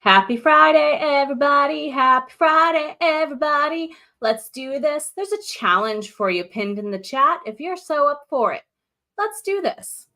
Happy Friday, everybody. Happy Friday, everybody. Let's do this. There's a challenge for you pinned in the chat if you're so up for it. Let's do this.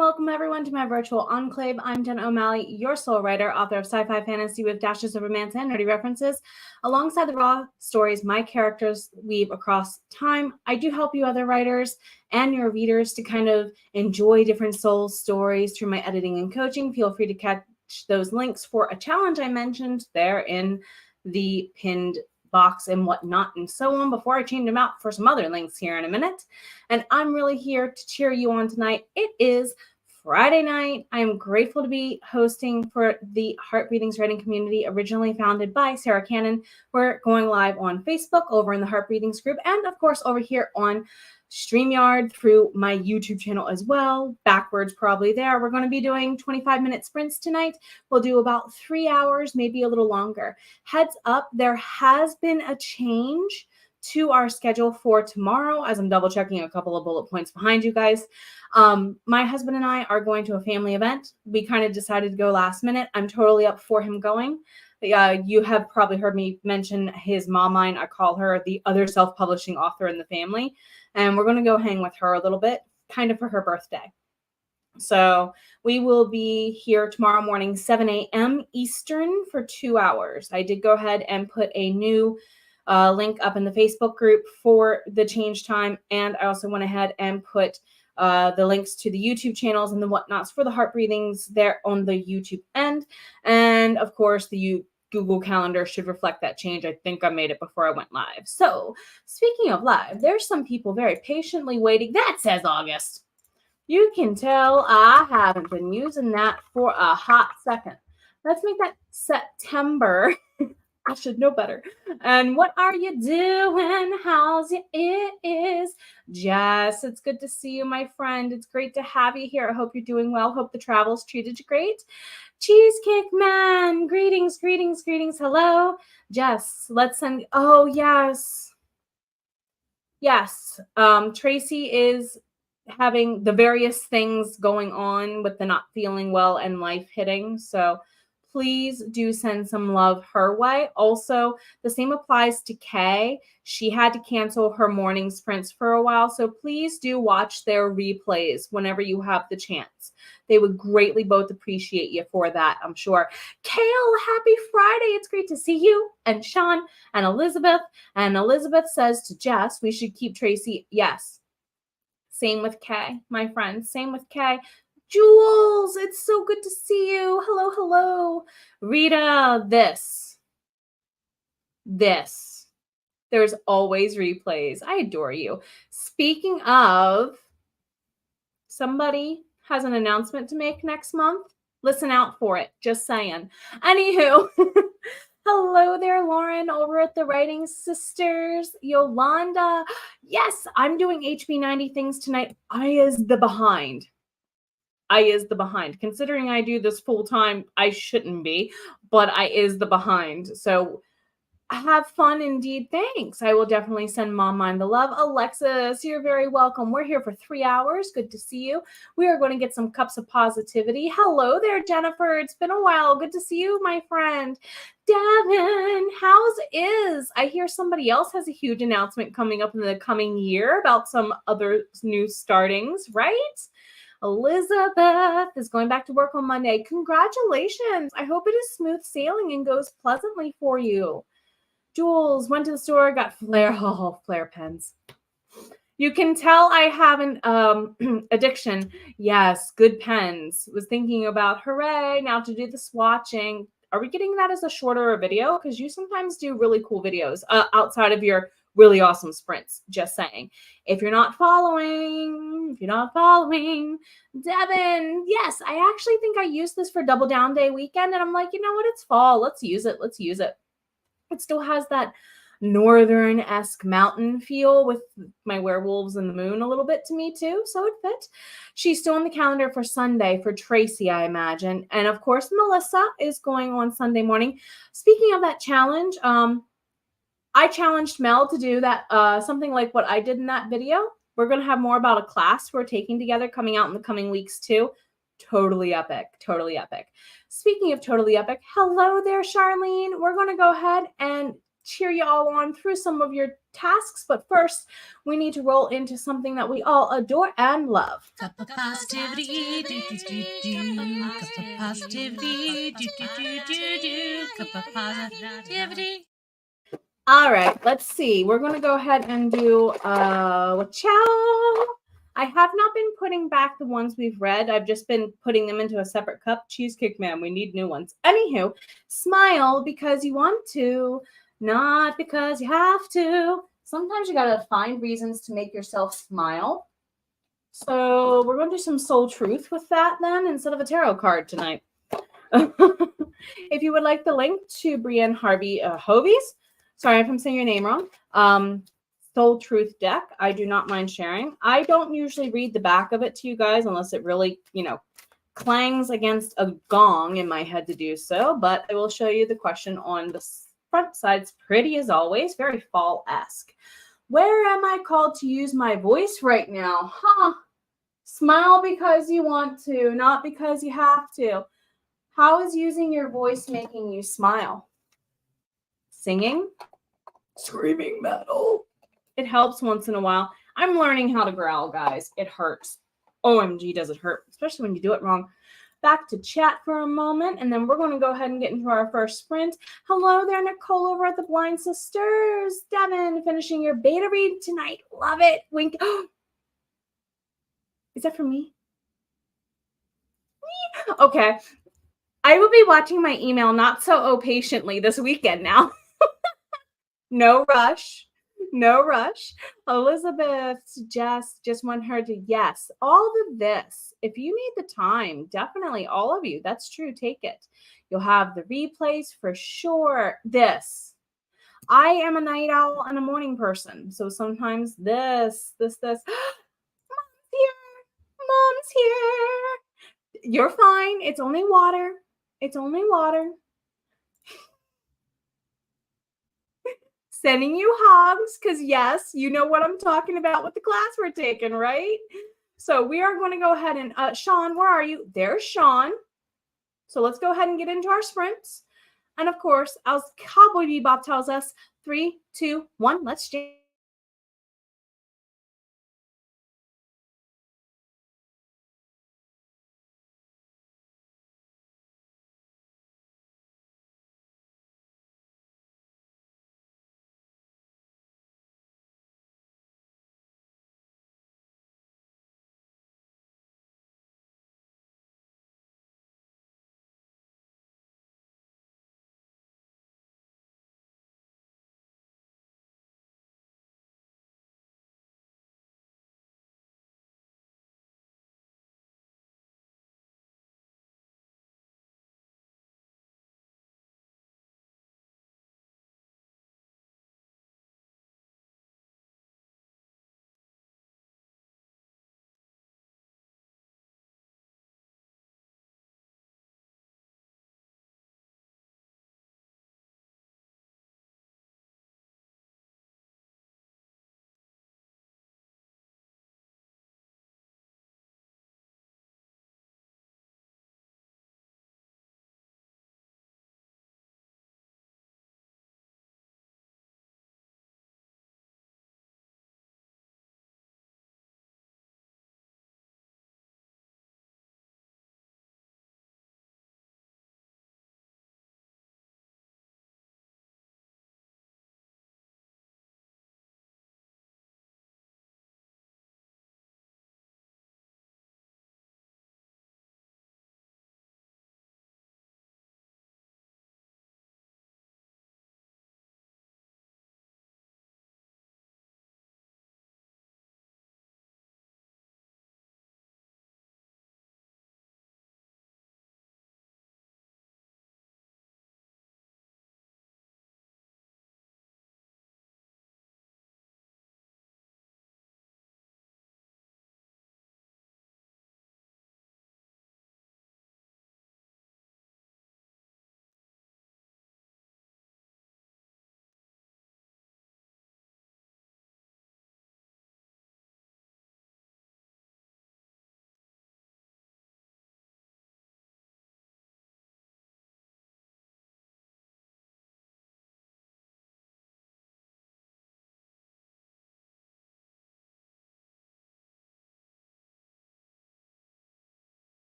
Welcome everyone to my virtual enclave. I'm Jenna O'Malley, your soul writer, author of sci-fi fantasy with dashes of romance and nerdy references. Alongside the raw stories my characters weave across time, I do help you other writers and your readers to kind of enjoy different soul stories through my editing and coaching. Feel free to catch those links for a challenge I mentioned there in the pinned box and whatnot and so on before I change them out for some other links here in a minute. And I'm really here to cheer you on tonight. It is Friday night. I am grateful to be hosting for the Heart Breathings writing community, originally founded by Sarah Cannon. We're going live on Facebook over in the Heart Breathings group, and of course over here on StreamYard through my YouTube channel as well. Backwards probably there. We're going to be doing 25-minute sprints tonight. We'll do about 3 hours, maybe a little longer. Heads up, there has been a change to our schedule for tomorrow, as I'm double checking a couple of bullet points behind you guys. My husband and I are going to a family event. We kind of decided to go last minute. I'm totally up for him going. You have probably heard me mention his mom line. I call her the other self-publishing author in the family. And we're going to go hang with her a little bit, kind of for her birthday. So we will be here tomorrow morning, 7 a.m. Eastern for 2 hours. I did go ahead and put a new link up in the Facebook group for the change time. And I also went ahead and put the links to the YouTube channels and the whatnots for the Heart Breathings there on the YouTube end. And of course, the Google Calendar should reflect that change. I think I made it before I went live. So speaking of live, there's some people very patiently waiting. That says August. You can tell I haven't been using that for a hot second. Let's make that September. I should know better. And what are you doing? How's it is? Jess, it's good to see you, my friend. It's great to have you here. I hope you're doing well. Hope the travels treated you great. Cheesecake Man, greetings. Hello. Jess, let's send, oh, yes. Yes, Tracy is having the various things going on with the not feeling well and life hitting. So please do send some love her way. Also, the same applies to Kay. She had to cancel her morning sprints for a while. So please do watch their replays whenever you have the chance. They would greatly both appreciate you for that, I'm sure. Kale, happy Friday. It's great to see you. And Sean and Elizabeth. And Elizabeth says to Jess, we should keep Tracy. Yes. Same with Kay, my friend. Same with Kay. Jules, it's so good to see you. Hello. Rita, this. There's always replays. I adore you. Speaking of, somebody has an announcement to make next month. Listen out for it. Just saying. Anywho, hello there, Lauren, over at the Writing Sisters. Yolanda. Yes, I'm doing HB90 things tonight. I is the behind. Considering I do this full time, I shouldn't be, but I is the behind. So have fun indeed. Thanks. I will definitely send Mom Mine the love. Alexis, you're very welcome. We're here for 3 hours. Good to see you. We are going to get some cups of positivity. Hello there, Jennifer. It's been a while. Good to see you, my friend. Devin, how's is? I hear somebody else has a huge announcement coming up in the coming year about some other new startings, right? Elizabeth is going back to work on Monday. Congratulations. I hope it is smooth sailing and goes pleasantly for you. Jules went to the store, got flare pens. You can tell I have an addiction. Yes, good pens. Was thinking about, hooray, now to do the swatching. Are we getting that as a shorter video? Because you sometimes do really cool videos outside of your really awesome sprints. Just saying. If you're not following, Devin, yes, I actually think I used this for Double Down Day weekend. And I'm like, you know what? It's fall. Let's use it. It still has that northern-esque mountain feel with my werewolves and the moon a little bit to me too, so it fit. She's still on the calendar for Sunday for Tracy, I imagine. And of course, Melissa is going on Sunday morning. Speaking of that challenge, I challenged Mel to do that, something like what I did in that video. We're going to have more about a class we're taking together coming out in the coming weeks too. Totally epic. Totally epic. Speaking of totally epic, hello there, Charlene. We're going to go ahead and cheer you all on through some of your tasks. But first, we need to roll into something that we all adore and love. Cup of positivity, do do do do. Cup of positivity, do do do do do. Cup of positivity. All right, let's see. We're going to go ahead and do ciao. I have not been putting back the ones we've read. I've just been putting them into a separate cup. Cheesecake Man, we need new ones. Anywho, smile because you want to, not because you have to. Sometimes you got to find reasons to make yourself smile. So we're going to do some soul truth with that then instead of a tarot card tonight. If you would like the link to Brienne Hovey's, sorry if I'm saying your name wrong, Soul Truth deck, I do not mind sharing. I don't usually read the back of it to you guys unless it really, clangs against a gong in my head to do so, but I will show you the question on the front side. It's pretty as always, very fall-esque. Where am I called to use my voice right now? Smile because you want to, not because you have to. How is using your voice making you smile? Singing? Screaming metal. It helps once in a while. I'm learning how to growl, guys. It hurts. OMG, does it hurt, especially when you do it wrong. Back to chat for a moment, and then we're going to go ahead and get into our first sprint. Hello there, Nicole over at the Blind Sisters. Devin, finishing your beta read tonight. Love it. Wink. Is that for me? Okay. I will be watching my email not so patiently this weekend now. No rush. No rush. Elizabeth just want her to yes. All of this. If you need the time, definitely all of you. That's true. Take it. You'll have the replays for sure. This. I am a night owl and a morning person. So sometimes this. Mom's here. Mom's here. You're fine. It's only water. It's only water. Sending you hugs because, yes, you know what I'm talking about with the class we're taking, right? So we are going to go ahead and, Sean, where are you? There's Sean. So let's go ahead and get into our sprints. And, of course, as Cowboy Bebop tells us, 3, 2, 1, let's jam.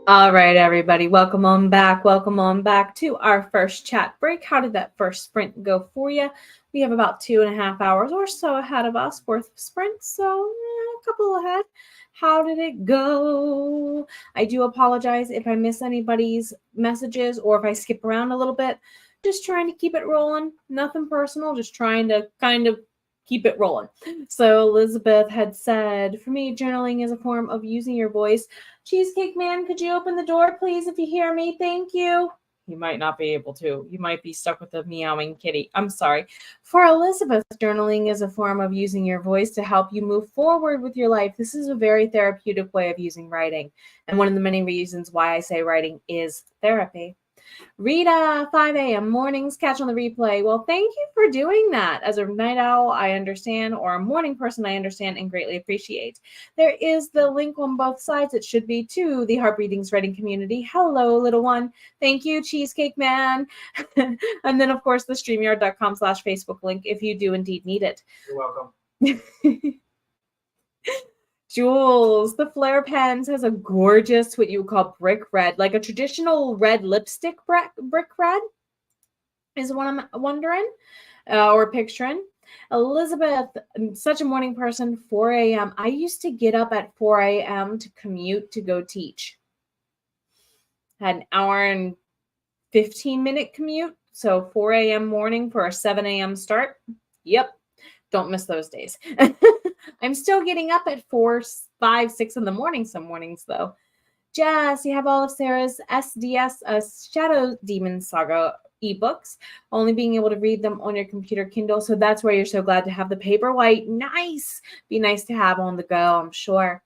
All right, everybody, welcome on back. Welcome on back to our first chat break. How did that first sprint go for you? We have about 2.5 hours or so ahead of us worth of sprints, so a couple ahead. How did it go? I do apologize if I miss anybody's messages or if I skip around a little bit. Just trying to keep it rolling. Nothing personal, just trying to kind of keep it rolling. So Elizabeth had said, for me, journaling is a form of using your voice. Cheesecake Man, could you open the door, please, if you hear me? Thank you. You might not be able to. You might be stuck with a meowing kitty. I'm sorry. For Elizabeth, journaling is a form of using your voice to help you move forward with your life. This is a very therapeutic way of using writing. And one of the many reasons why I say writing is therapy. Rita, 5 a.m. mornings, catch on the replay. Well, thank you for doing that. As a night owl, I understand, or a morning person, I understand and greatly appreciate. There is the link on both sides. It should be to the Heart Readings writing community. Hello, little one. Thank you, Cheesecake Man. And then, of course, the StreamYard.com/Facebook link if you do indeed need it. You're welcome. Jules, the Flare Pens has a gorgeous, what you would call brick red, like a traditional red lipstick brick red is what I'm wondering or picturing. Elizabeth, such a morning person, 4 a.m. I used to get up at 4 a.m. to commute to go teach. Had an hour and 15-minute commute, so 4 a.m. morning for a 7 a.m. start. Yep. Don't miss those days. I'm still getting up at 4, 5, 6 in the morning some mornings, though. Jess, you have all of Sarah's SDS Shadow Demon Saga ebooks, only being able to read them on your computer Kindle. So that's where you're so glad to have the Paperwhite. Nice. Be nice to have on the go, I'm sure.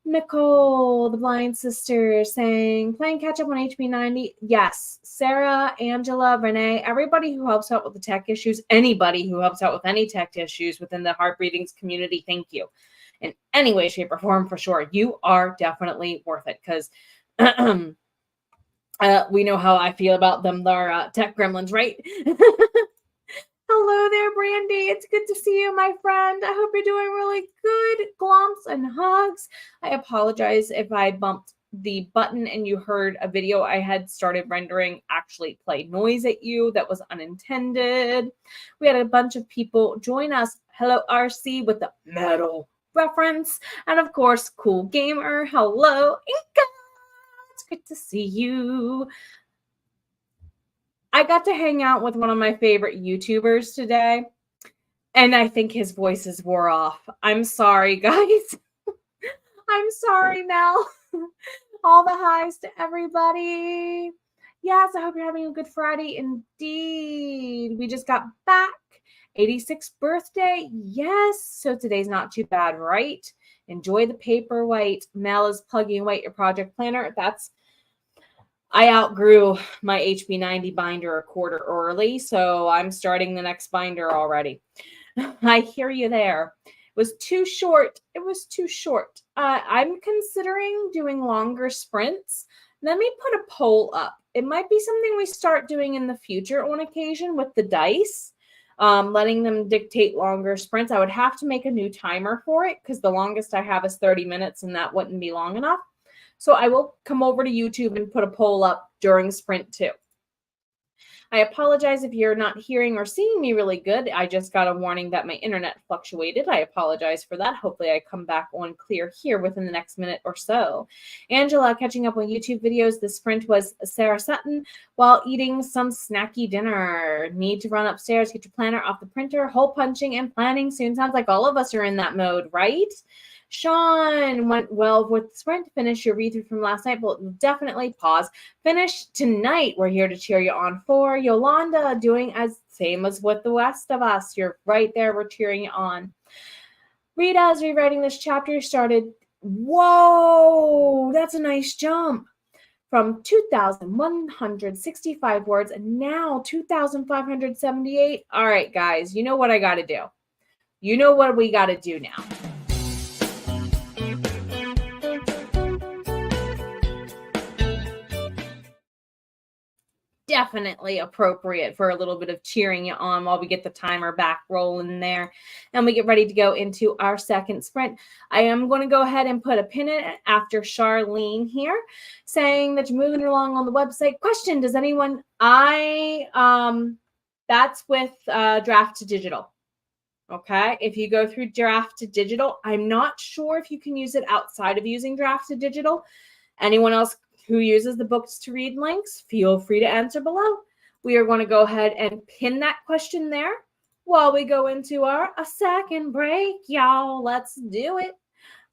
Nicole, the Blind Sister, saying, playing catch up on HB90. Yes. Sarah, Angela, Renee, everybody who helps out with the tech issues, anybody who helps out with any tech issues within the Heart Readings community, thank you. In any way, shape, or form, for sure. You are definitely worth it because we know how I feel about them. They're tech gremlins, right? Hello there, Brandy. It's good to see you, my friend. I hope you're doing really good. Glomps and hugs. I apologize if I bumped the button and you heard a video I had started rendering actually play noise at you. That was unintended. We had a bunch of people join us. Hello, RC, with the metal reference. And of course, Cool Gamer. Hello, Inka. It's good to see you. I got to hang out with one of my favorite YouTubers today, and I think his voices wore off. I'm sorry, guys. I'm sorry, Mel. All the highs to everybody. Yes, I hope you're having a good Friday indeed. We just got back. 86th birthday. Yes. So today's not too bad, right? Enjoy the Paperwhite. Mel is plugging away your project planner. I outgrew my HB90 binder a quarter early, so I'm starting the next binder already. I hear you there. It was too short. It was too short. I'm considering doing longer sprints. Let me put a poll up. It might be something we start doing in the future on occasion with the dice, letting them dictate longer sprints. I would have to make a new timer for it because the longest I have is 30 minutes, and that wouldn't be long enough. So I will come over to YouTube and put a poll up during sprint 2. I apologize if you're not hearing or seeing me really good. I just got a warning that my internet fluctuated. I apologize for that. Hopefully I come back on clear here within the next minute or so. Angela, catching up on YouTube videos. The sprint was Sarah Sutton while eating some snacky dinner. Need to run upstairs, get your planner off the printer, hole punching and planning soon. Sounds like all of us are in that mode, right? Sean went well with the sprint. Finish your read-through from last night, but definitely pause. Finish tonight. We're here to cheer you on for. Yolanda doing as same as with the rest of us. You're right there. We're cheering you on. Rita is rewriting this chapter. Started. Whoa, that's a nice jump. From 2,165 words and now 2,578. All right, guys, you know what I got to do. You know what we got to do now. definitely appropriate for a little bit of cheering you on while we get the timer back rolling there and we get ready to go into our second sprint. I am going to go ahead and put a pin in it after Charlene here saying that you're moving along on the website. Question, does anyone, that's with Draft to Digital. Okay, if you go through Draft to Digital, I'm not sure if you can use it outside of using Draft to Digital. Anyone else who uses the books to read links, feel free to answer below. We are going to go ahead and pin that question there while we go into our second break, y'all. Let's do it.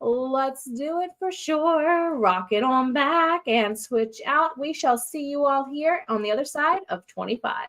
Let's do it for sure. Rock it on back and switch out. We shall see you all here on the other side of 25.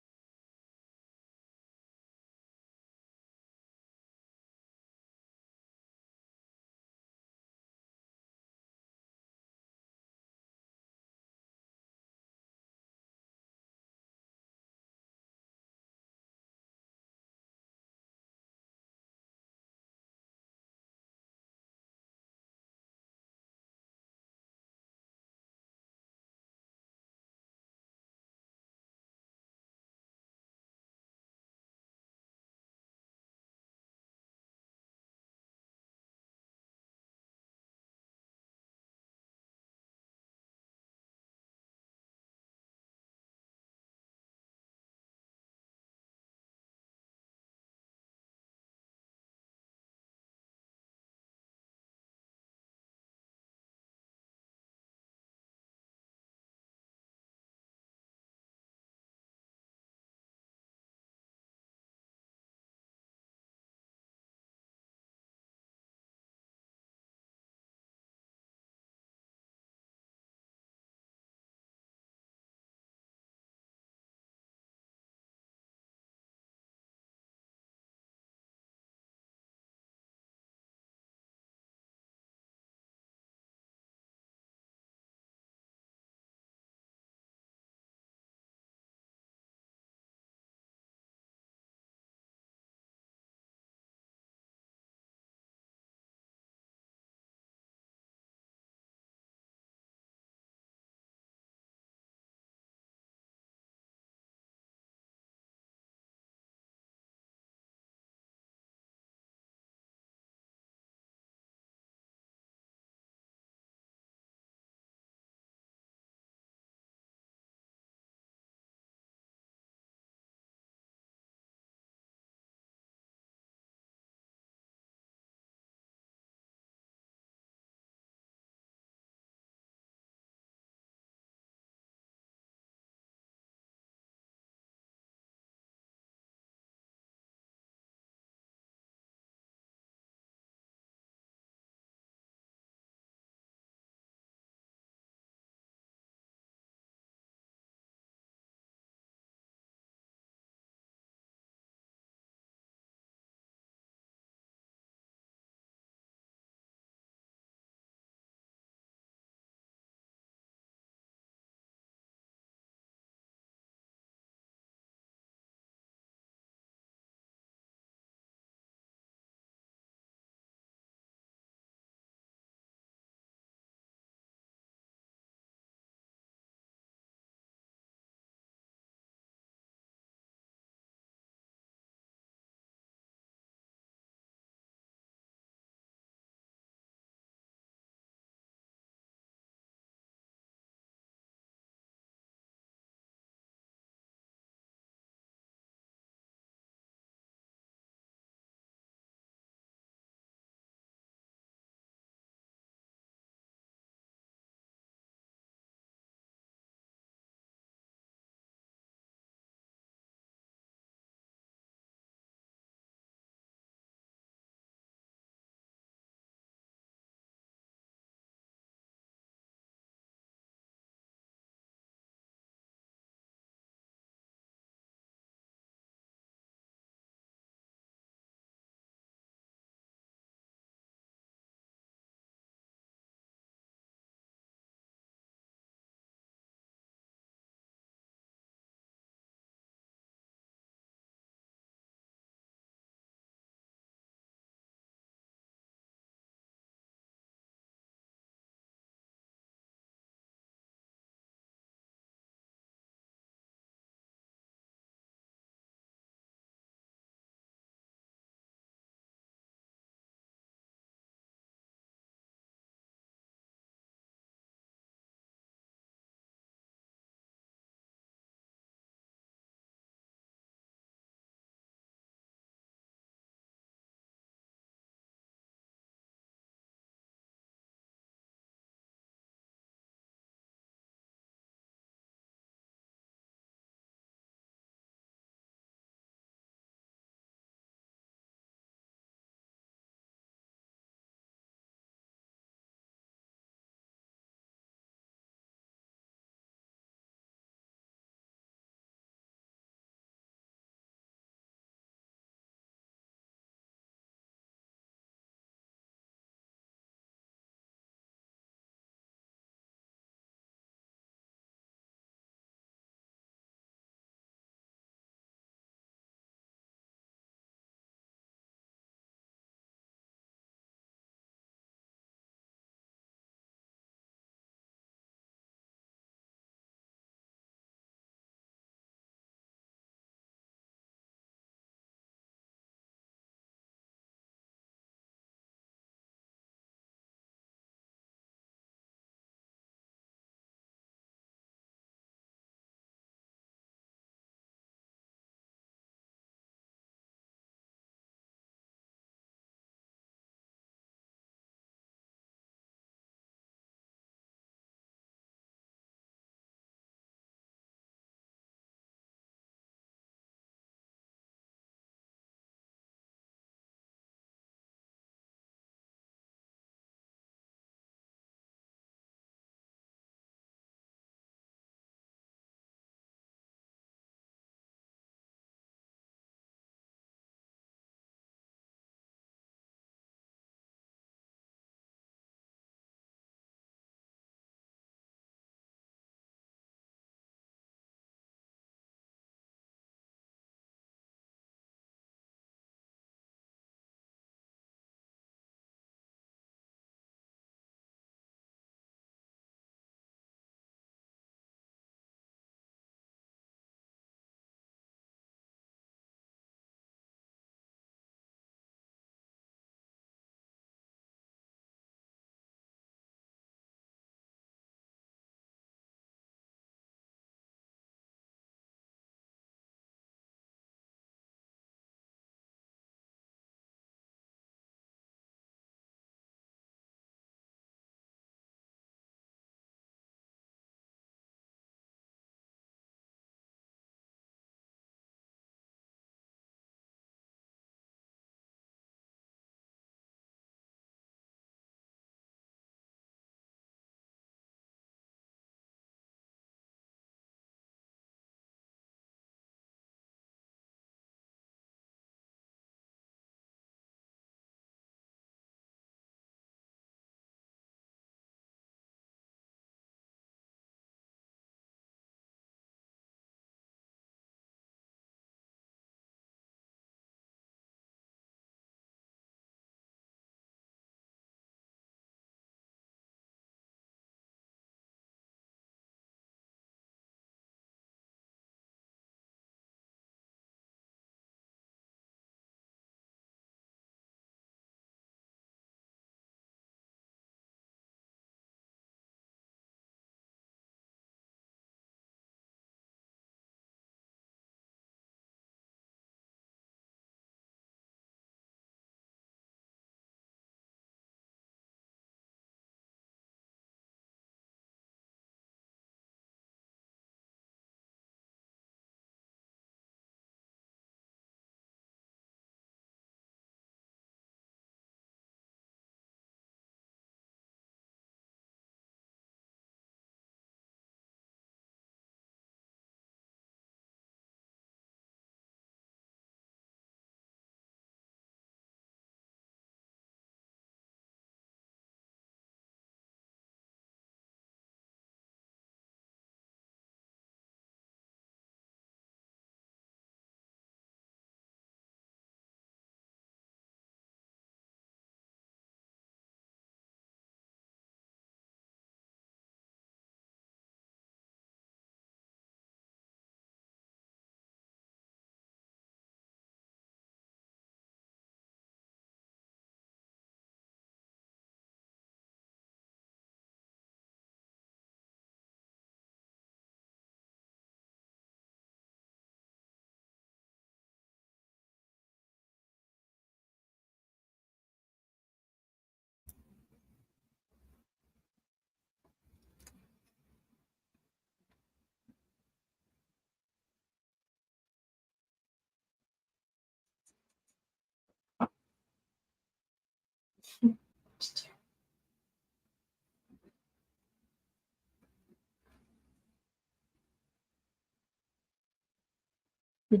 All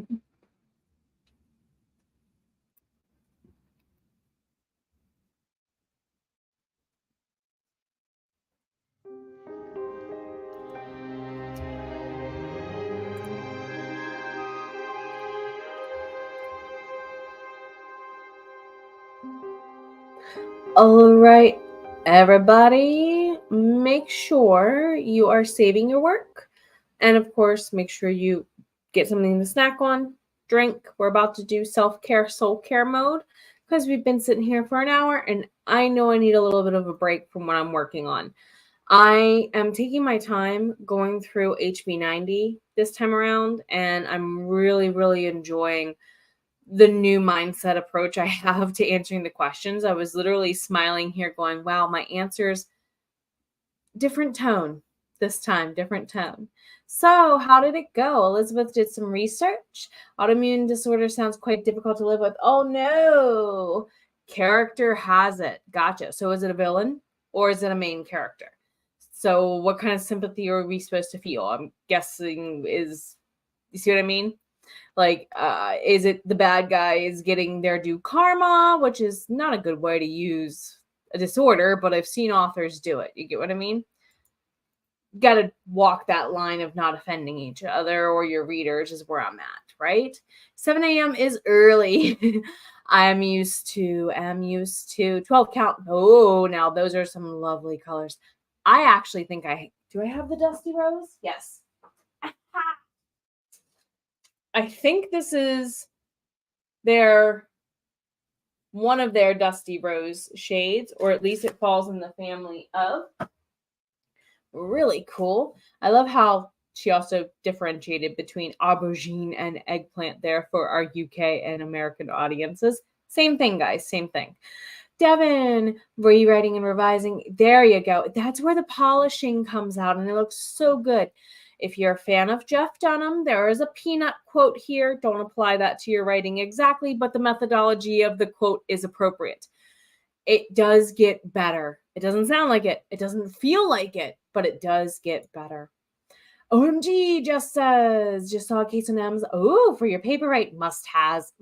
right, everybody, make sure you are saving your work. And of course, make sure you get something to snack on, drink. We're about to do self-care, soul care mode because we've been sitting here for an hour and I know I need a little bit of a break from what I'm working on. I am taking my time going through HB90 this time around, and I'm really, really enjoying the new mindset approach I have to answering the questions. I was literally smiling here going, wow, my answers, different tone this time, different tone. So how did it go? Elizabeth did some research. Autoimmune disorder sounds quite difficult to live with. Oh no, character has it. Gotcha. So is it a villain or is it a main character? So what kind of sympathy are we supposed to feel? I'm guessing is, you see what I mean? Like, is it the bad guy is getting their due karma, which is not a good way to use a disorder, but I've seen authors do it. You get what I mean? Got to walk that line of not offending each other or your readers is where I'm at, right? 7 a.m. is early. I'm used to 12 count. Oh, now those are some lovely colors. I actually think do I have the Dusty Rose? Yes. I think this is one of their Dusty Rose shades, or at least it falls in the family of. Really cool. I love how she also differentiated between aubergine and eggplant there for our UK and American audiences. Same thing, guys. Same thing. Devin, rewriting and revising. There you go. That's where the polishing comes out, and it looks so good. If you're a fan of Jeff Dunham, there is a peanut quote here. Don't apply that to your writing exactly, but the methodology of the quote is appropriate. It does get better. It doesn't sound like it. It doesn't feel like it, but it does get better. OMG just says, just saw a case on Amazon. Oh, for your paper, right? Must has.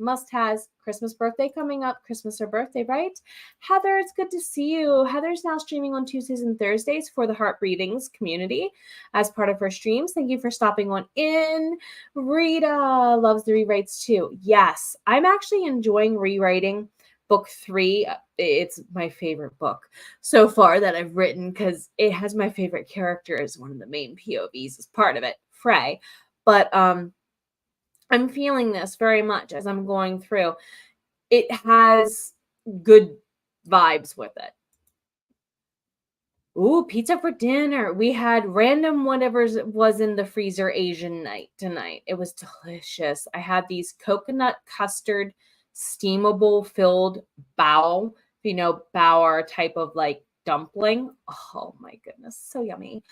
Christmas birthday coming up. Christmas or birthday, right? Heather, it's good to see you. Heather's now streaming on Tuesdays and Thursdays for the Heart Breathings community as part of her streams. Thank you for stopping on in. Rita loves the rewrites too. Yes, I'm actually enjoying rewriting book 3. It's my favorite book so far that I've written because it has my favorite character as one of the main POVs as part of it, Frey. But I'm feeling this very much as I'm going through. It has good vibes with it. Ooh, pizza for dinner. We had random whatever was in the freezer Asian night tonight. It was delicious. I had these coconut custard steamable filled bao. If you know, bao are a type of like dumpling. Oh my goodness, so yummy.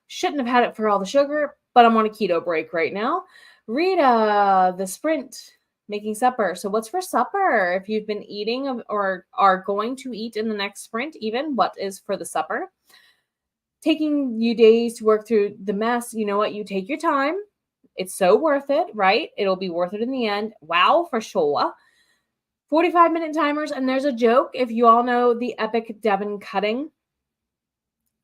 Shouldn't have had it for all the sugar, but I'm on a keto break right now. Rita, the sprint, making supper. So what's for supper? If you've been eating or are going to eat in the next sprint, even what is for the supper? Taking you days to work through the mess. You know what? You take your time. It's so worth it, right? It'll be worth it in the end. Wow, for sure. 45-minute timers. And there's a joke. If you all know the epic Devon Cutting,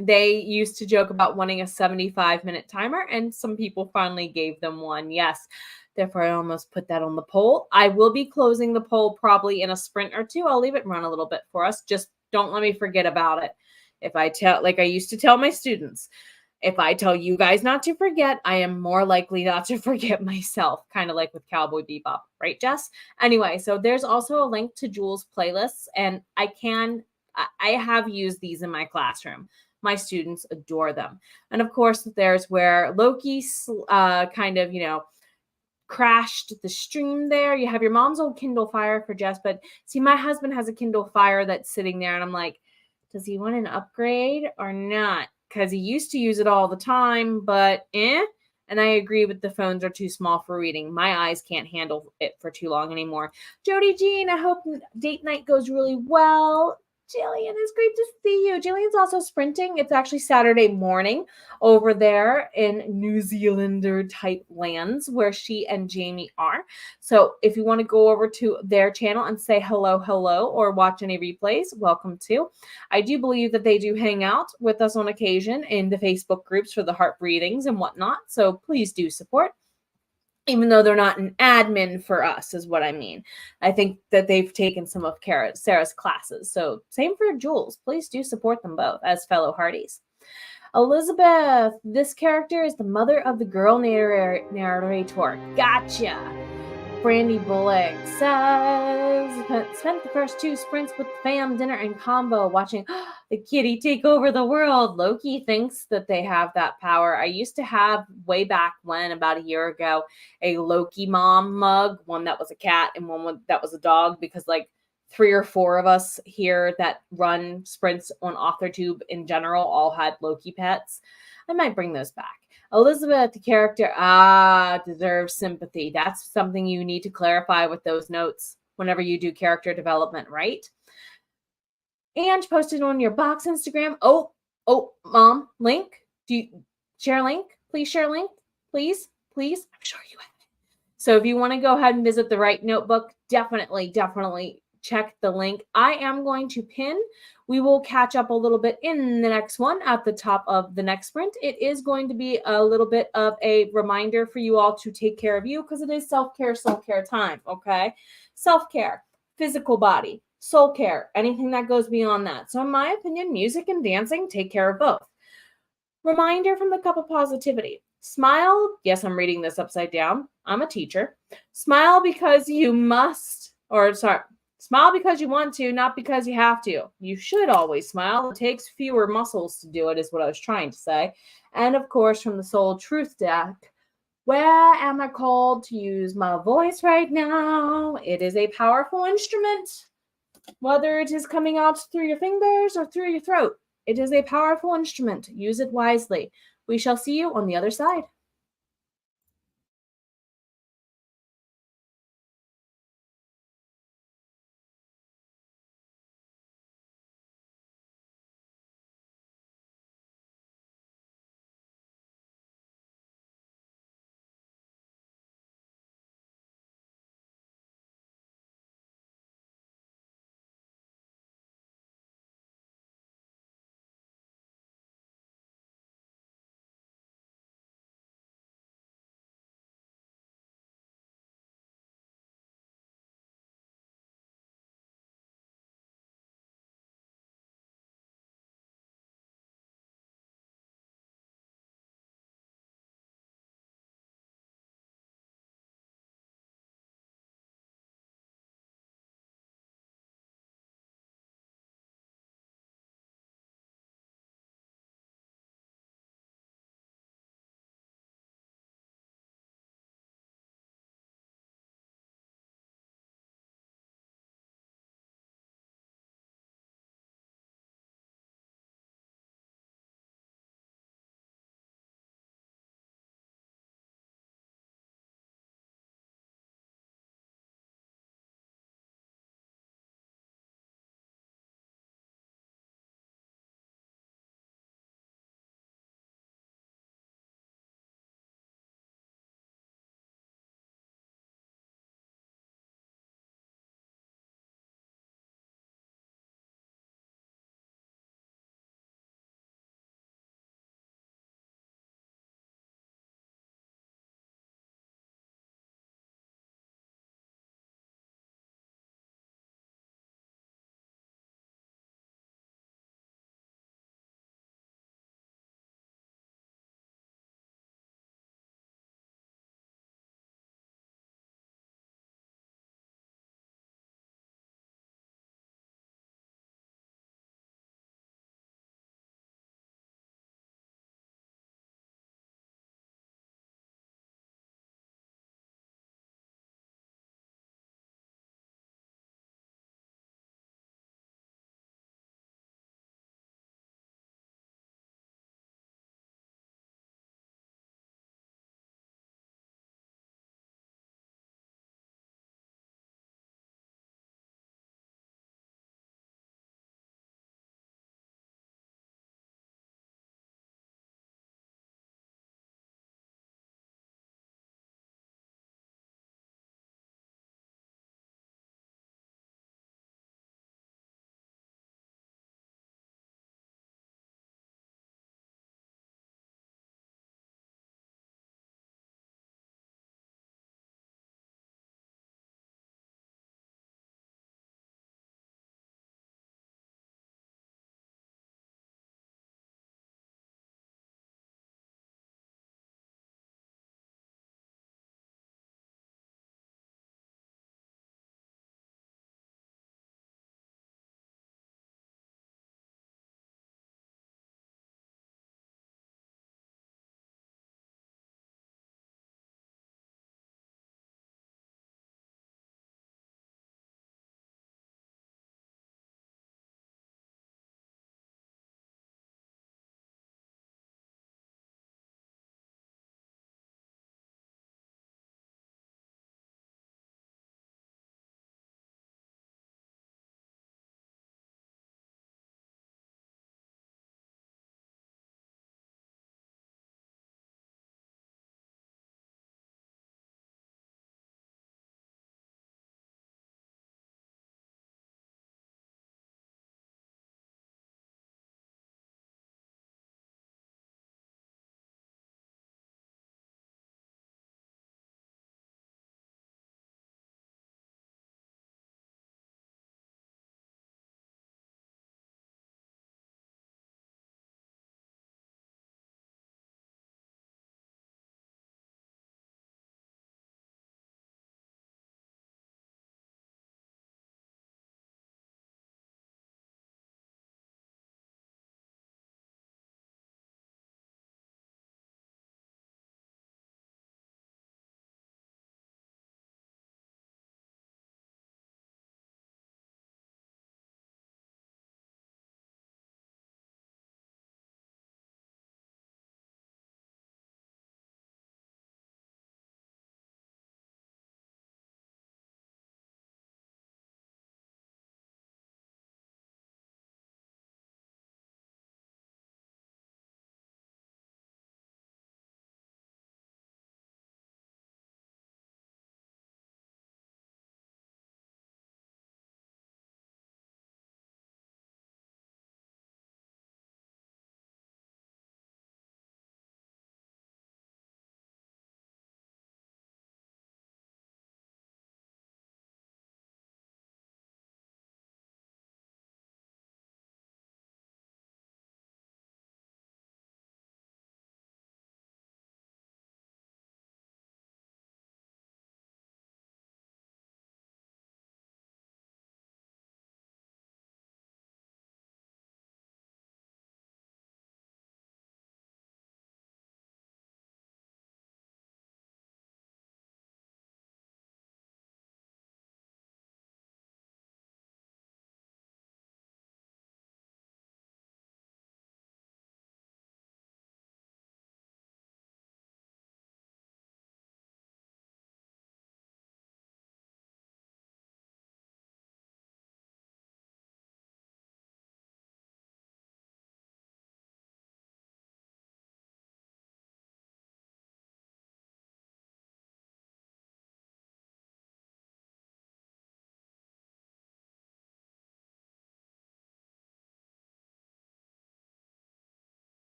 they used to joke about wanting a 75-minute timer, and some people finally gave them one. Yes. Therefore, I almost put that on the poll. I will be closing the poll probably in a sprint or two. I'll leave it run a little bit for us. Just don't let me forget about it. If I tell, like I used to tell my students, if I tell you guys not to forget, I am more likely not to forget myself, kind of like with Cowboy Bebop, right, Jess? Anyway, so there's also a link to Jules' playlists, and I have used these in my classroom. My students adore them. And of course, there's where Loki kind of, crashed the stream there. You have your mom's old Kindle Fire for Jess, but see, my husband has a Kindle Fire that's sitting there, and I'm like, does he want an upgrade or not? Because he used to use it all the time, but And I agree with the phones are too small for reading. My eyes can't handle it for too long anymore. Jody Jean, I hope date night goes really well. Jillian, it's great to see you. Jillian's also sprinting. It's actually Saturday morning over there in New Zealander type lands where she and Jamie are. So if you want to go over to their channel and say hello, or watch any replays, welcome to. I do believe that they do hang out with us on occasion in the Facebook groups for the heart breathings and whatnot. So please do support. Even though they're not an admin for us, is what I mean. I think that they've taken some of Sarah's classes. So same for Jules. Please do support them both as fellow hearties. Elizabeth, this character is the mother of the girl narrator. Gotcha. Brandy Bullock says, spent the first 2 sprints with the fam, dinner, and combo watching the kitty take over the world. Loki thinks that they have that power. I used to have, way back when, about a year ago, a Loki mom mug, one that was a cat and one that was a dog, because like 3 or 4 of us here that run sprints on AuthorTube in general all had Loki pets. I might bring those back. Elizabeth, the character, deserves sympathy. That's something you need to clarify with those notes whenever you do character development, right? And posted on your box Instagram. Oh, Mom, link. Do you share link? Please share link. Please. I'm sure you have it. So if you want to go ahead and visit the right notebook, definitely check the link. I am going to pin. We will catch up a little bit in the next one at the top of the next sprint. It is going to be a little bit of a reminder for you all to take care of you, because it is self-care, soul-care time, okay? Self-care, physical body, soul care, anything that goes beyond that. So in my opinion, music and dancing take care of both. Reminder from the Cup of Positivity. Smile. Yes, I'm reading this upside down. I'm a teacher. Smile because you must, smile because you want to, not because you have to. You should always smile. It takes fewer muscles to do it, is what I was trying to say. And of course, from the Soul Truth deck, where am I called to use my voice right now? It is a powerful instrument, whether it is coming out through your fingers or through your throat. It is a powerful instrument. Use it wisely. We shall see you on the other side.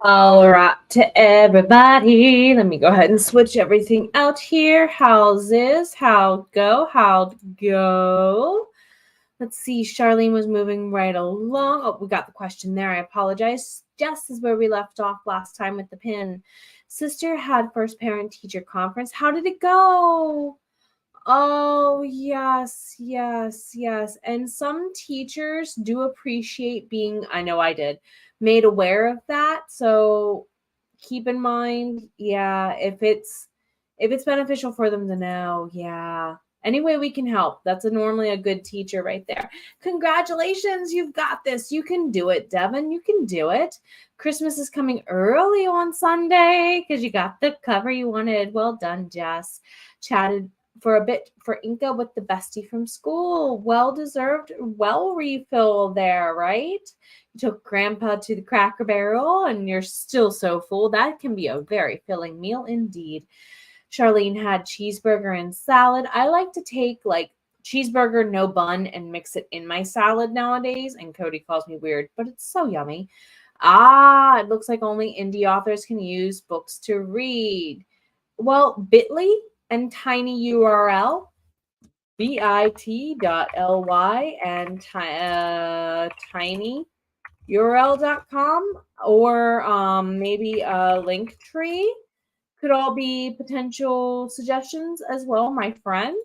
All right, to everybody. Let me go ahead and switch everything out here. How's this? How'd go? Let's see. Charlene was moving right along. Oh, we got the question there. I apologize. Jess is where we left off last time with the pin. Sister had first parent teacher conference. How did it go? Oh, yes. And some teachers do appreciate being, I know I did, made aware of that. So keep in mind, if it's beneficial for them to know, any way we can help. That's normally a good teacher right there. Congratulations, you've got this. You can do it, Devin. You can do it. Christmas is coming early on Sunday because you got the cover you wanted. Well done, Jess. Chatted for a bit for Inca with the bestie from school. Well-deserved refill there, right? You took Grandpa to the Cracker Barrel and you're still so full. That can be a very filling meal indeed. Charlene had cheeseburger and salad. I like to take like cheeseburger, no bun, and mix it in my salad nowadays. And Cody calls me weird, but it's so yummy. It looks like only indie authors can use books to read. Well, bit.ly and tiny URL, bit.ly and tinyurl.com, or maybe a link tree could all be potential suggestions as well, my friend.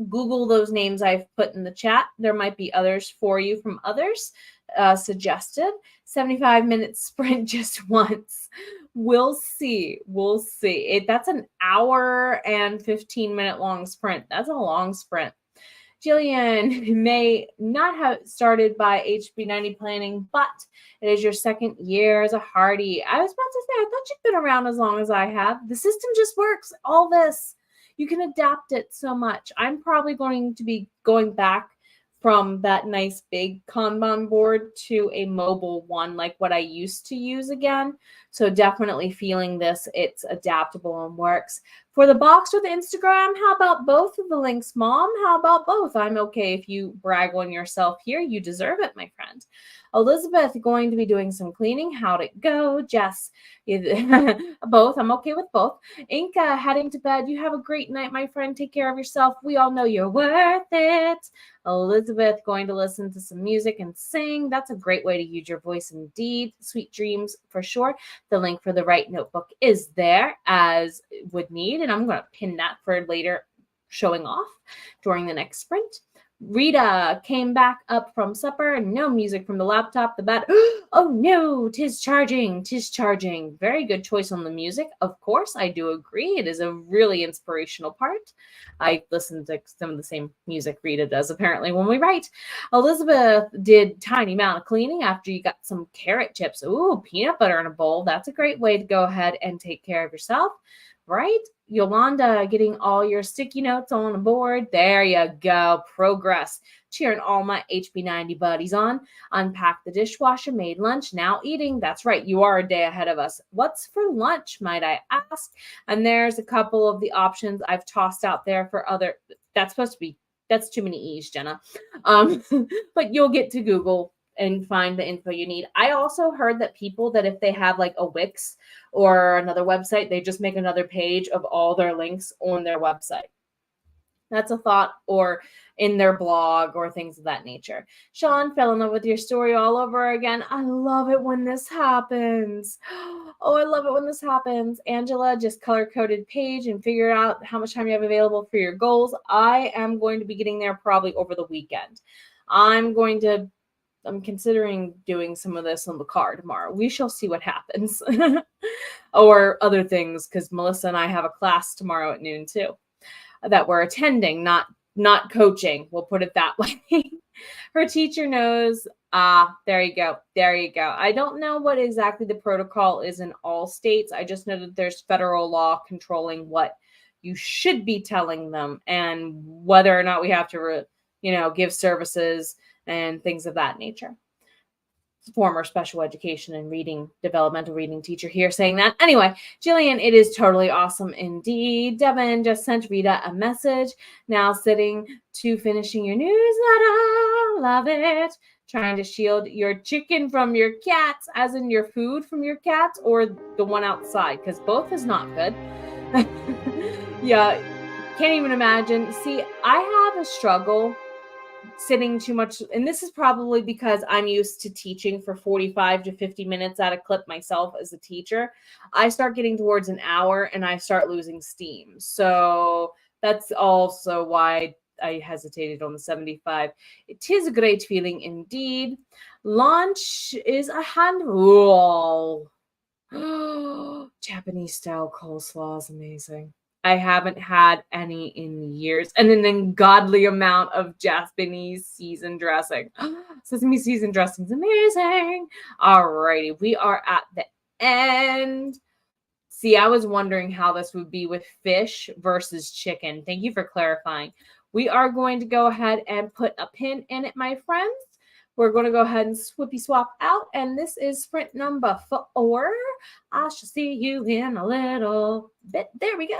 Google those names I've put in the chat. There might be others for you from others suggested. 75-minute sprint just once. We'll see. That's an hour and 15-minute long sprint. That's a long sprint. Jillian may not have started by HB90 planning, but it is your second year as a hearty. I was about to say, I thought you'd been around as long as I have. The system just works. All this, you can adapt it so much. I'm probably going to be going back from that nice big Kanban board to a mobile one like what I used to use again. So definitely feeling this, it's adaptable and works. For the box or the Instagram, how about both of the links, Mom? How about both? I'm okay if you brag on yourself here. You deserve it, my friend. Elizabeth going to be doing some cleaning. How'd it go? Jess, both. I'm okay with both. Inca heading to bed. You have a great night, my friend. Take care of yourself. We all know you're worth it. Elizabeth going to listen to some music and sing. That's a great way to use your voice indeed. Sweet dreams for sure. The link for the right notebook is there as would need, and I'm going to pin that for later showing off during the next sprint. Rita came back up from supper. No music from the laptop. The bat. Oh no, tis charging. Very good choice on the music. Of course, I do agree. It is a really inspirational part. I listen to some of the same music Rita does apparently when we write. Elizabeth did tiny amount of cleaning after you got some carrot chips. Ooh, peanut butter in a bowl. That's a great way to go ahead and take care of yourself. Right? Yolanda getting all your sticky notes on the board. There you go. Progress. Cheering all my HB90 buddies on. Unpacked the dishwasher, made lunch, now eating. That's right. You are a day ahead of us. What's for lunch, might I ask? And there's a couple of the options I've tossed out there for other. That's too many E's, Jenna. But you'll get to Google and find the info you need. I also heard that people that if they have like a Wix or another website, they just make another page of all their links on their website. That's a thought, or in their blog or things of that nature. Sean fell in love with your story all over again. I love it when this happens. Oh, I love it when this happens. Angela just color-coded page and figured out how much time you have available for your goals. I am going to be getting there probably over the weekend. I'm considering doing some of this on the car tomorrow. We shall see what happens. Or other things, because Melissa and I have a class tomorrow at noon too that we're attending, not coaching. We'll put it that way. Her teacher knows. There you go. I don't know what exactly the protocol is in all states. I just know that there's federal law controlling what you should be telling them and whether or not we have to, give services and things of that nature. former special education and developmental reading teacher here saying that. Anyway, Jillian, it is totally awesome indeed. Devin just sent Rita a message. Now sitting to finishing your newsletter. Love it. Trying to shield your chicken from your cats, as in your food from your cats, or the one outside, because both is not good. Yeah, can't even imagine. See, I have a struggle sitting too much, and this is probably because I'm used to teaching for 45 to 50 minutes at a clip myself as a teacher. I start getting towards an hour and I start losing steam. So that's also why I hesitated on the 75. It is a great feeling indeed. Launch is a handful. Japanese style coleslaw is amazing. I haven't had any in years. And an ungodly amount of Japanese seasoned dressing. Sesame seasoned dressing is amazing. Alrighty, we are at the end. See, I was wondering how this would be with fish versus chicken. Thank you for clarifying. We are going to go ahead and put a pin in it, my friends. We're going to go ahead and swippy swap out. And this is sprint number 4. I shall see you in a little bit. There we go.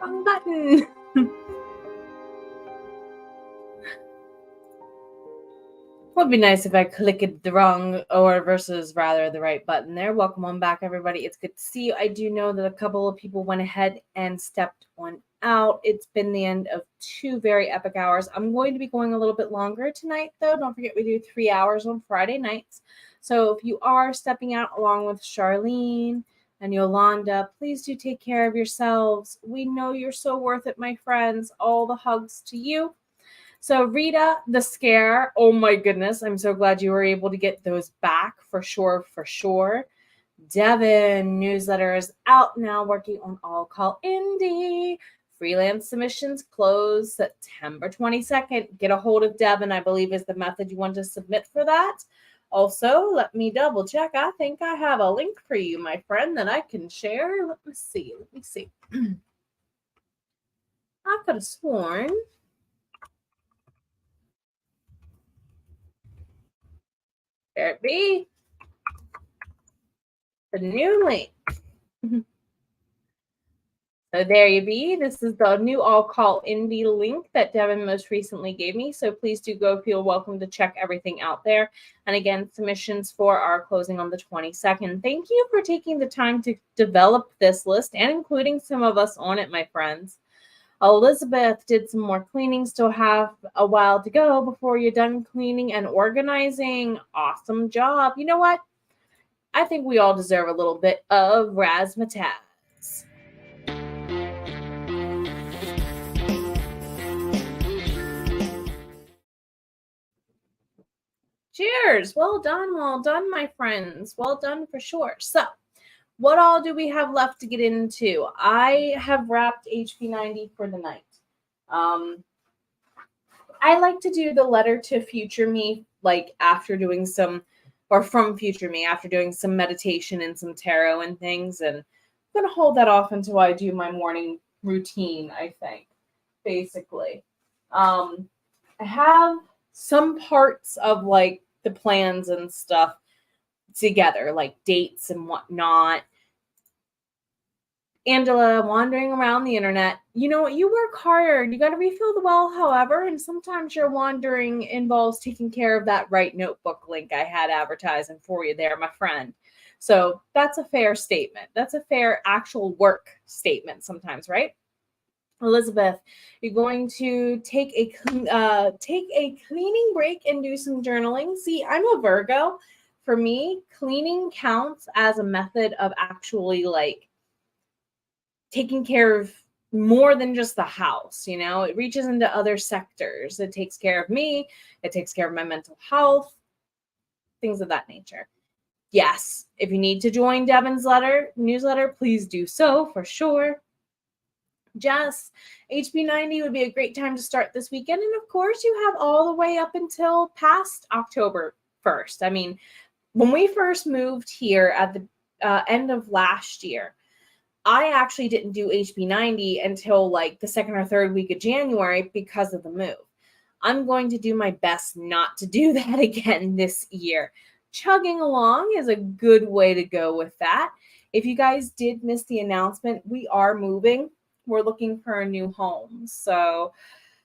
Wrong button. Would be nice if I clicked the wrong or versus rather the right button there. Welcome on back, everybody. It's good to see you. I do know that a couple of people went ahead and stepped on out. It's been the end of 2 very epic hours. I'm going to be going a little bit longer tonight, though. Don't forget we do 3 hours on Friday nights. So if you are stepping out along with Charlene and Yolanda, please do take care of yourselves. We know you're so worth it, my friends. All the hugs to you. So Rita, the scare, oh my goodness, I'm so glad you were able to get those back for sure, for sure. Devin, newsletter is out now, working on All Call Indie. Freelance submissions close September 22nd. Get a hold of Devin, I believe is the method you want to submit for that. Also, let me double check. I think I have a link for you, my friend, that I can share. Let me see. I could have sworn. There it be. The new link. So there you be. This is the new All Call Indie link that Devin most recently gave me. So please do go. Feel welcome to check everything out there. And again, submissions for our closing on the 22nd. Thank you for taking the time to develop this list and including some of us on it, my friends. Elizabeth did some more cleaning. Still have a while to go before you're done cleaning and organizing. Awesome job. You know what? I think we all deserve a little bit of razzmatazz. Cheers. Well done, my friends. Well done for sure. So, what all do we have left to get into? I have wrapped HP90 for the night. I like to do the letter to future me, like after doing some, or from future me, after doing some meditation and some tarot and things. And I'm going to hold that off until I do my morning routine, I think, basically. I have some parts of like the plans and stuff together, like dates and whatnot. Angela, wandering around the internet. You know what? You work hard. You got to refill the well, however, and sometimes your wandering involves taking care of that right notebook link I had advertising for you there, my friend. So that's a fair statement. That's a fair actual work statement sometimes, right? Elizabeth, you're going to take a cleaning break and do some journaling. See, I'm a Virgo. For me, cleaning counts as a method of actually like taking care of more than just the house. You know, it reaches into other sectors. It takes care of me. It takes care of my mental health, things of that nature. Yes, if you need to join Devin's newsletter, please do so for sure. Jess, HP90 would be a great time to start this weekend. And of course, you have all the way up until past October 1st. I mean, when we first moved here at the end of last year, I actually didn't do HP90 until like the 2nd or 3rd week of January because of the move. I'm going to do my best not to do that again this year. Chugging along is a good way to go with that. If you guys did miss the announcement, we are moving. We're looking for a new home. So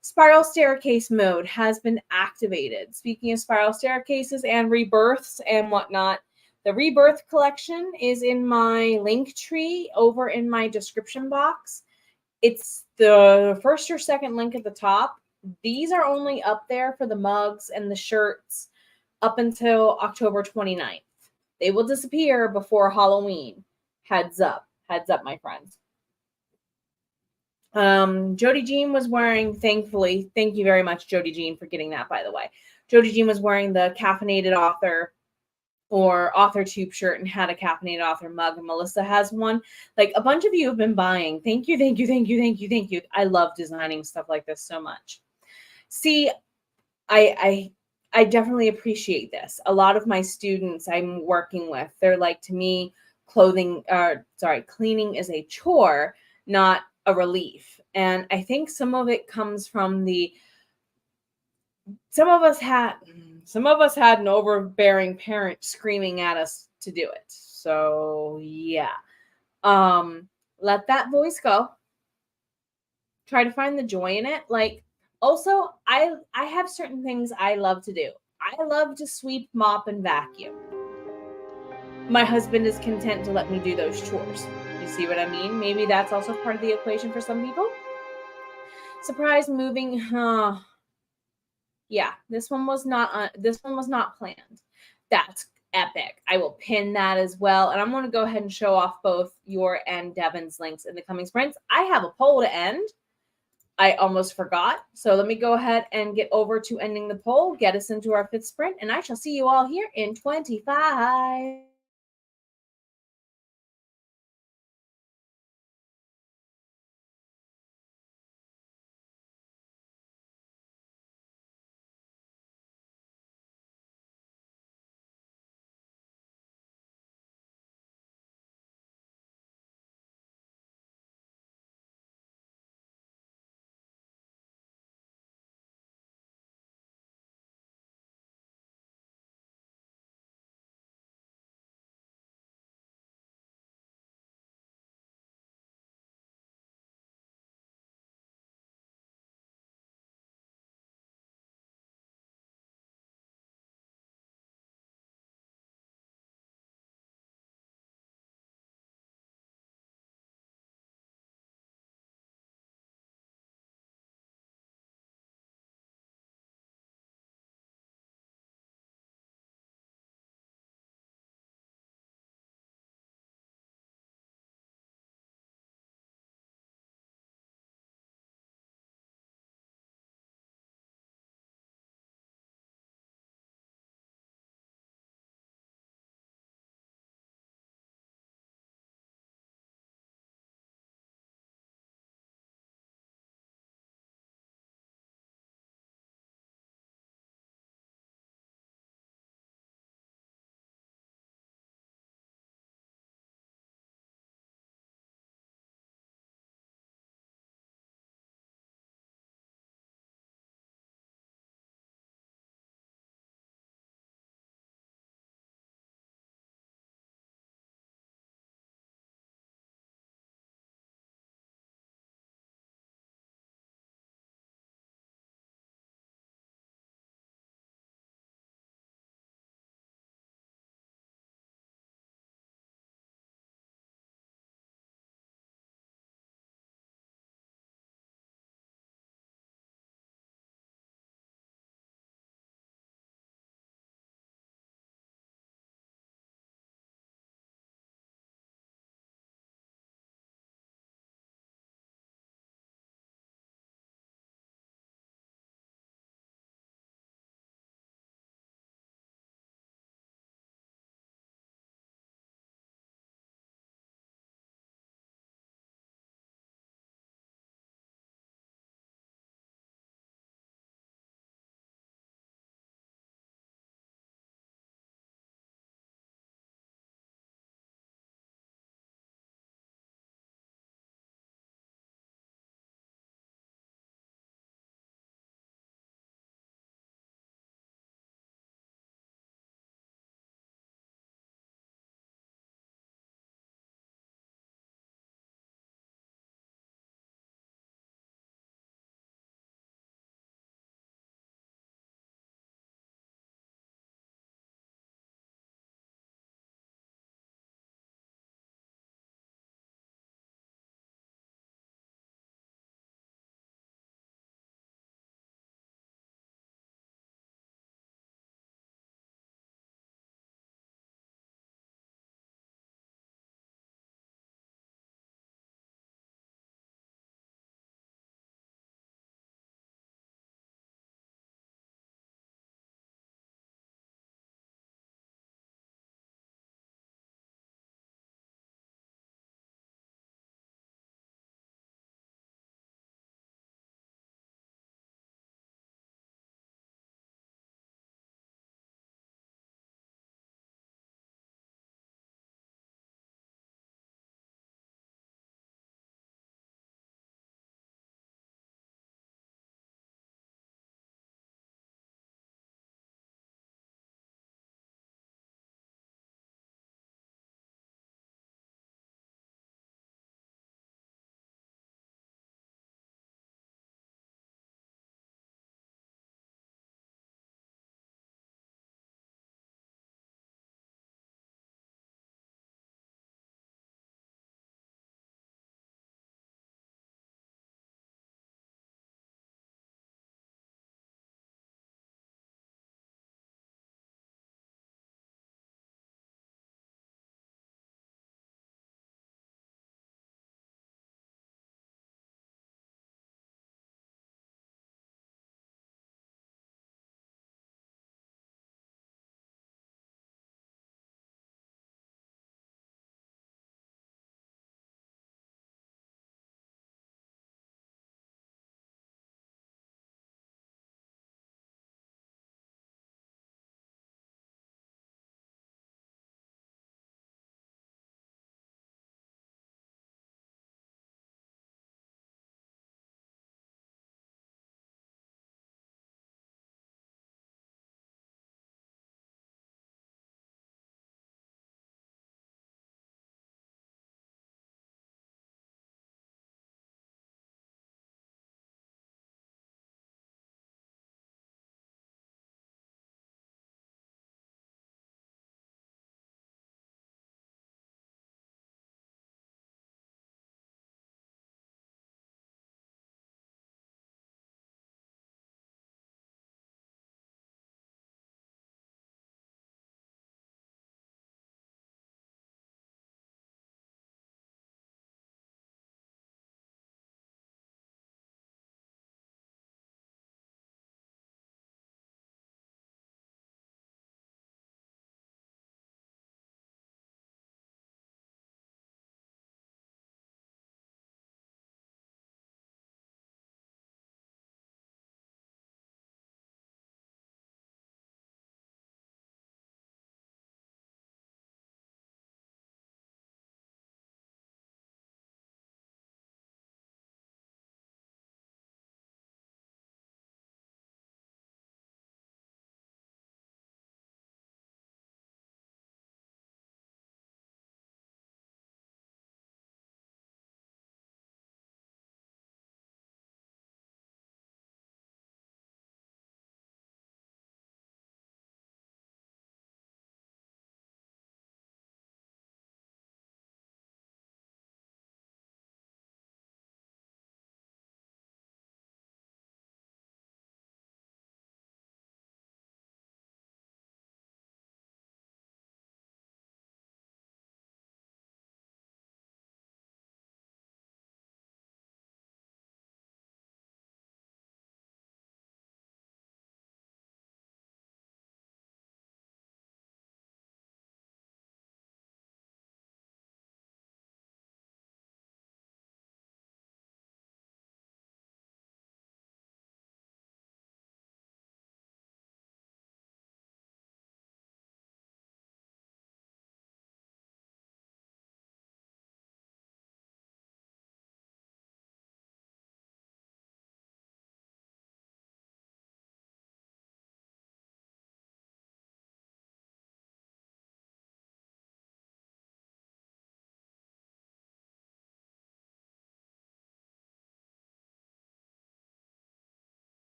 spiral staircase mode has been activated. Speaking of spiral staircases and rebirths and whatnot, the rebirth collection is in my link tree over in my description box. It's the first or second link at the top. These are only up there for the mugs and the shirts up until October 29th. They will disappear before Halloween. Heads up, my friends. Jody Jean was wearing, thankfully, thank you very much, Jody Jean, for getting that, by the way. Jody Jean was wearing the caffeinated author or author tube shirt and had a caffeinated author mug, and Melissa has one. Like a bunch of you have been buying. Thank you. I love designing stuff like this so much. See, I definitely appreciate this. A lot of my students I'm working with, they're like, to me, cleaning is a chore, not a relief. And I think some of it comes from some of us had an overbearing parent screaming at us to do it. So yeah. let that voice go. Try to find the joy in it. Like, also, I have certain things I love to do. I love to sweep, mop, and vacuum. My husband is content to let me do those chores. You see what I mean? Maybe that's also part of the equation for some people. Surprise moving. Yeah, this one was not planned. That's epic. I will pin that as well. And I'm going to go ahead and show off both your and Devin's links in the coming sprints. I have a poll to end. I almost forgot. So let me go ahead and get over to ending the poll, get us into our 5th sprint, and I shall see you all here in 25.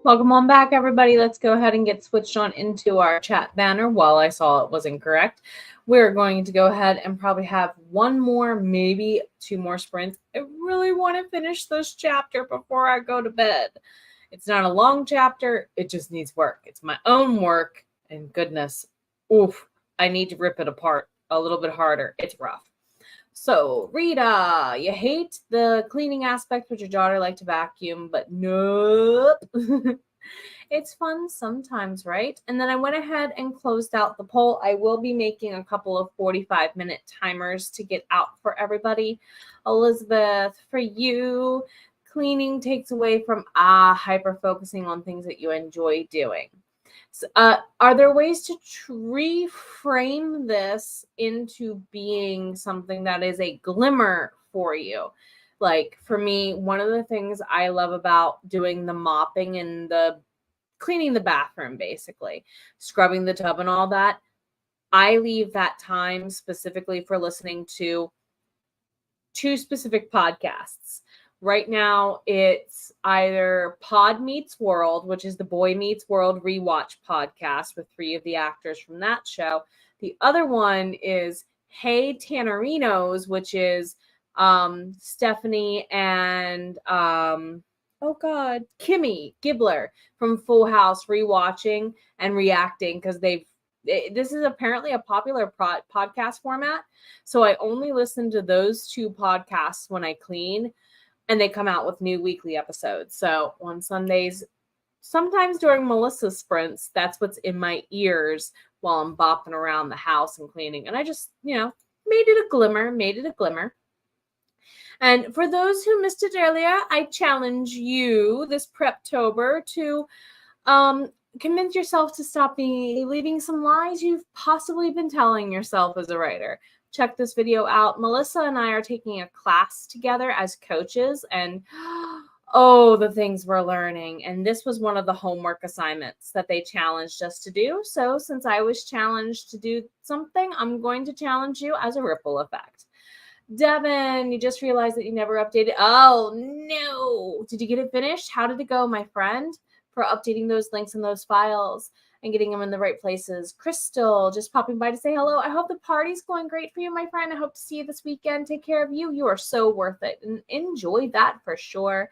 Welcome on back, everybody. Let's go ahead and get switched on into our chat banner. While I saw it was incorrect, we're going to go ahead and probably have one more, maybe two more sprints. I really want to finish this chapter before I go to bed. It's not a long chapter. It just needs work. It's my own work. And goodness, oof, I need to rip it apart a little bit harder. It's rough. So, Rita, you hate the cleaning aspect. Would your daughter like to vacuum? But nope. It's fun sometimes, right? And then I went ahead and closed out the poll. I will be making a couple of 45-minute timers to get out for everybody. Elizabeth, for you, cleaning takes away from hyper-focusing on things that you enjoy doing. So, are there ways to reframe this into being something that is a glimmer for you? Like for me, one of the things I love about doing the mopping and the cleaning the bathroom, basically scrubbing the tub and all that, I leave that time specifically for listening to two specific podcasts. Right now, it's either Pod Meets World, which is the Boy Meets World rewatch podcast with 3 of the actors from that show. The other one is Hey Tannerinos, which is Stephanie and Kimmy Gibbler from Full House rewatching and reacting because this is apparently a popular podcast format. So I only listen to those 2 podcasts when I clean. And they come out with new weekly episodes. So on Sundays, sometimes during Melissa's sprints, that's what's in my ears while I'm bopping around the house and cleaning. And I just, made it a glimmer. And for those who missed it earlier, I challenge you this Preptober to convince yourself to stop believing some lies you've possibly been telling yourself as a writer. Check this video out. Melissa and I are taking a class together as coaches, and the things we're learning. And this was one of the homework assignments that they challenged us to do. So since I was challenged to do something, I'm going to challenge you as a ripple effect. Devin, you just realized that you never updated. Oh, no. Did you get it finished? How did it go, my friend, for updating those links and those files and getting them in the right places? Crystal, just popping by to say hello. I hope the party's going great for you, my friend. I hope to see you this weekend. Take care of you. You are so worth it. And enjoy that for sure.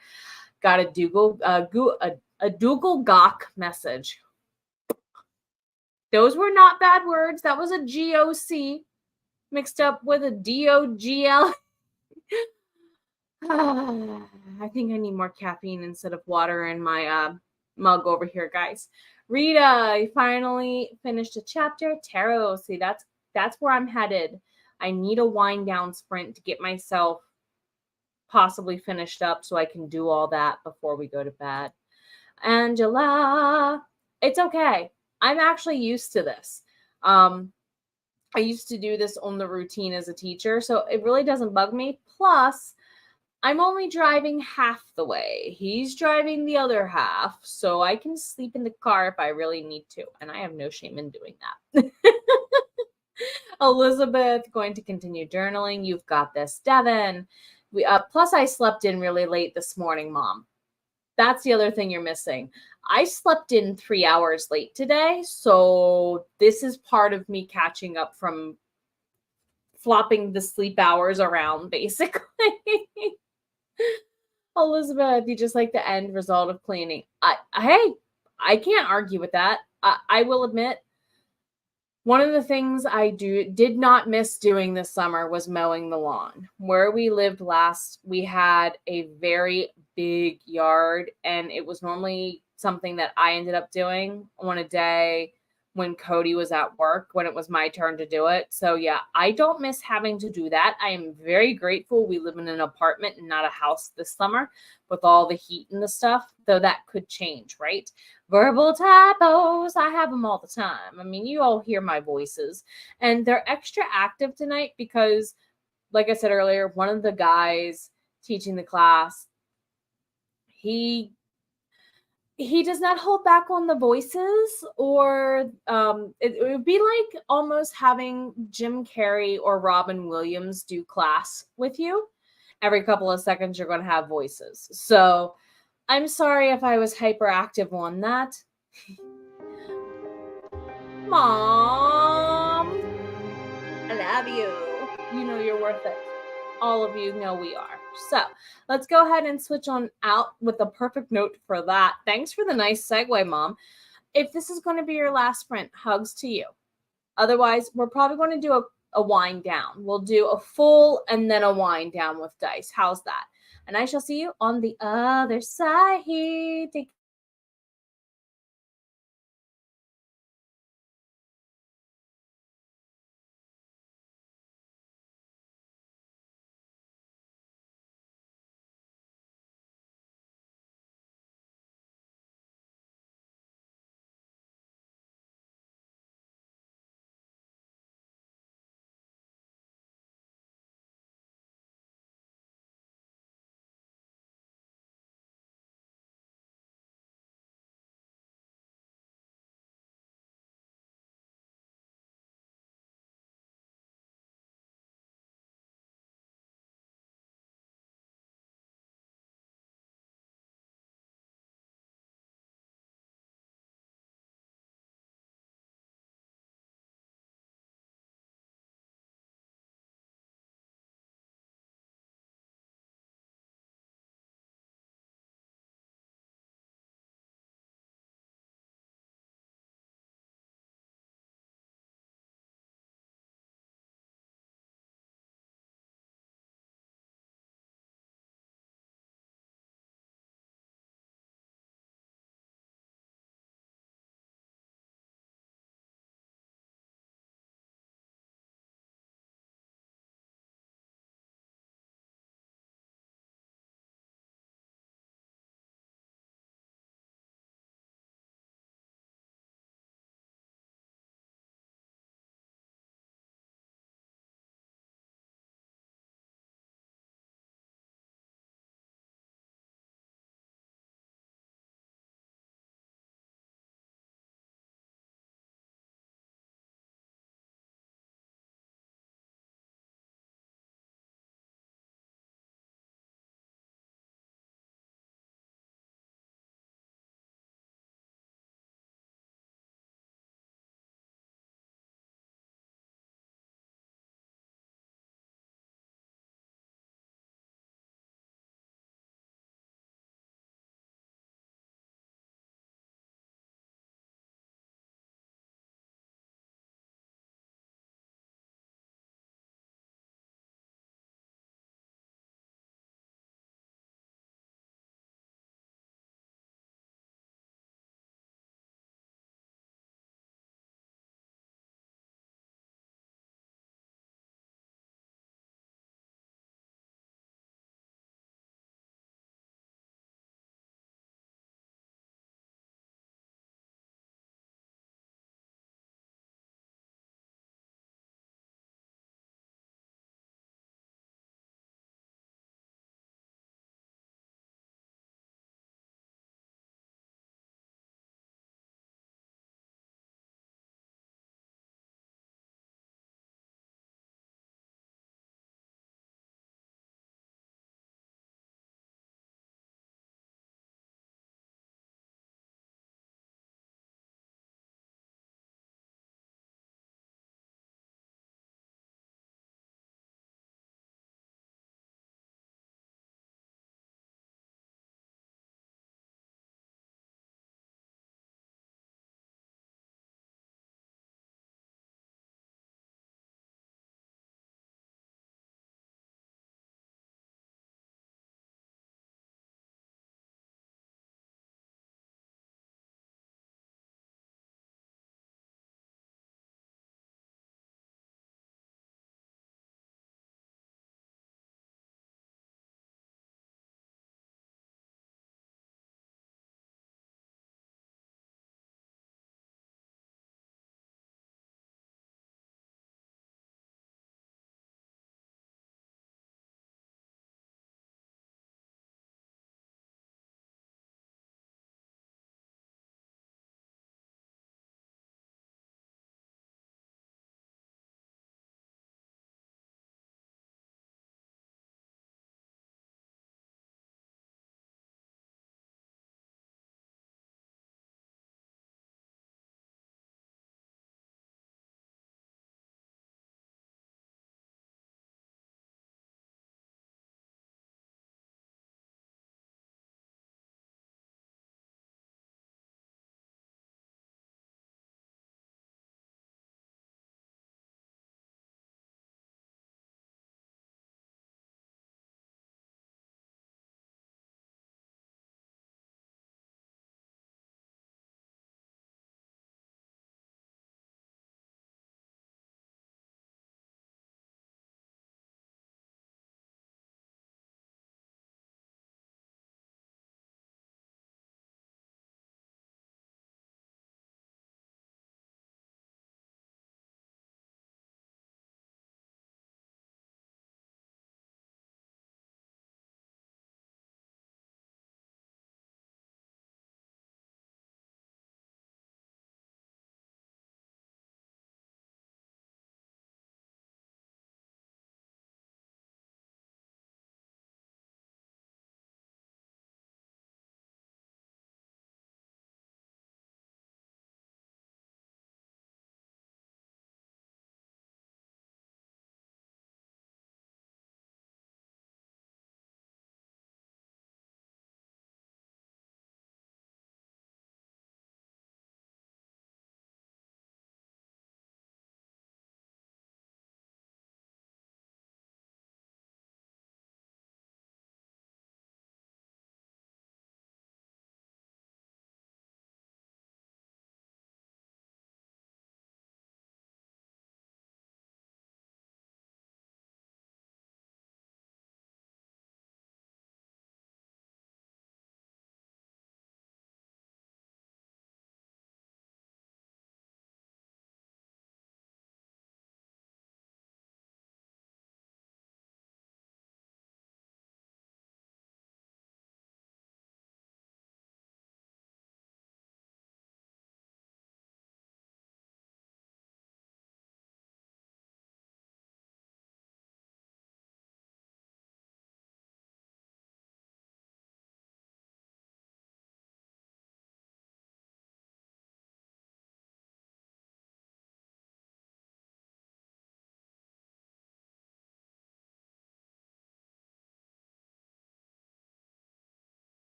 Got a Dougal Gawk message. Those were not bad words. That was a GOC mixed up with a DOGL. I think I need more caffeine instead of water in my mug over here, guys. Rita, I finally finished a chapter. Tarot, see, that's where I'm headed. I need a wind down sprint to get myself possibly finished up so I can do all that before we go to bed. Angela, it's okay. I'm actually used to this. I used to do this on the routine as a teacher, so it really doesn't bug me. Plus, I'm only driving half the way. He's driving the other half, so I can sleep in the car if I really need to, and I have no shame in doing that. Elizabeth, going to continue journaling. You've got this. Devin, plus I slept in really late this morning, Mom. That's the other thing you're missing. I slept in 3 hours late today, so this is part of me catching up from flopping the sleep hours around, basically. Elizabeth, you just like the end result of cleaning. Hey, I can't argue with that. I will admit, one of the things I did not miss doing this summer was mowing the lawn. Where we lived last, we had a very big yard, and it was normally something that I ended up doing on a day when Cody was at work, when it was my turn to do it. So yeah, I don't miss having to do that. I am very grateful we live in an apartment and not a house this summer with all the heat and the stuff, though that could change, right? Verbal typos, I have them all the time. I mean, you all hear my voices, and they're extra active tonight because, like I said earlier, one of the guys teaching the class, he does not hold back on the voices, or it would be like almost having Jim Carrey or Robin Williams do class with you. Every couple of seconds, you're going to have voices. So I'm sorry if I was hyperactive on that. Mom, I love you. You know you're worth it. All of you know we are. So let's go ahead and switch on out with a perfect note for that. Thanks for the nice segue, Mom. If this is going to be your last sprint, hugs to you. Otherwise, we're probably going to do a wind down. We'll do a full and then a wind down with dice. How's that? And I shall see you on the other side. Take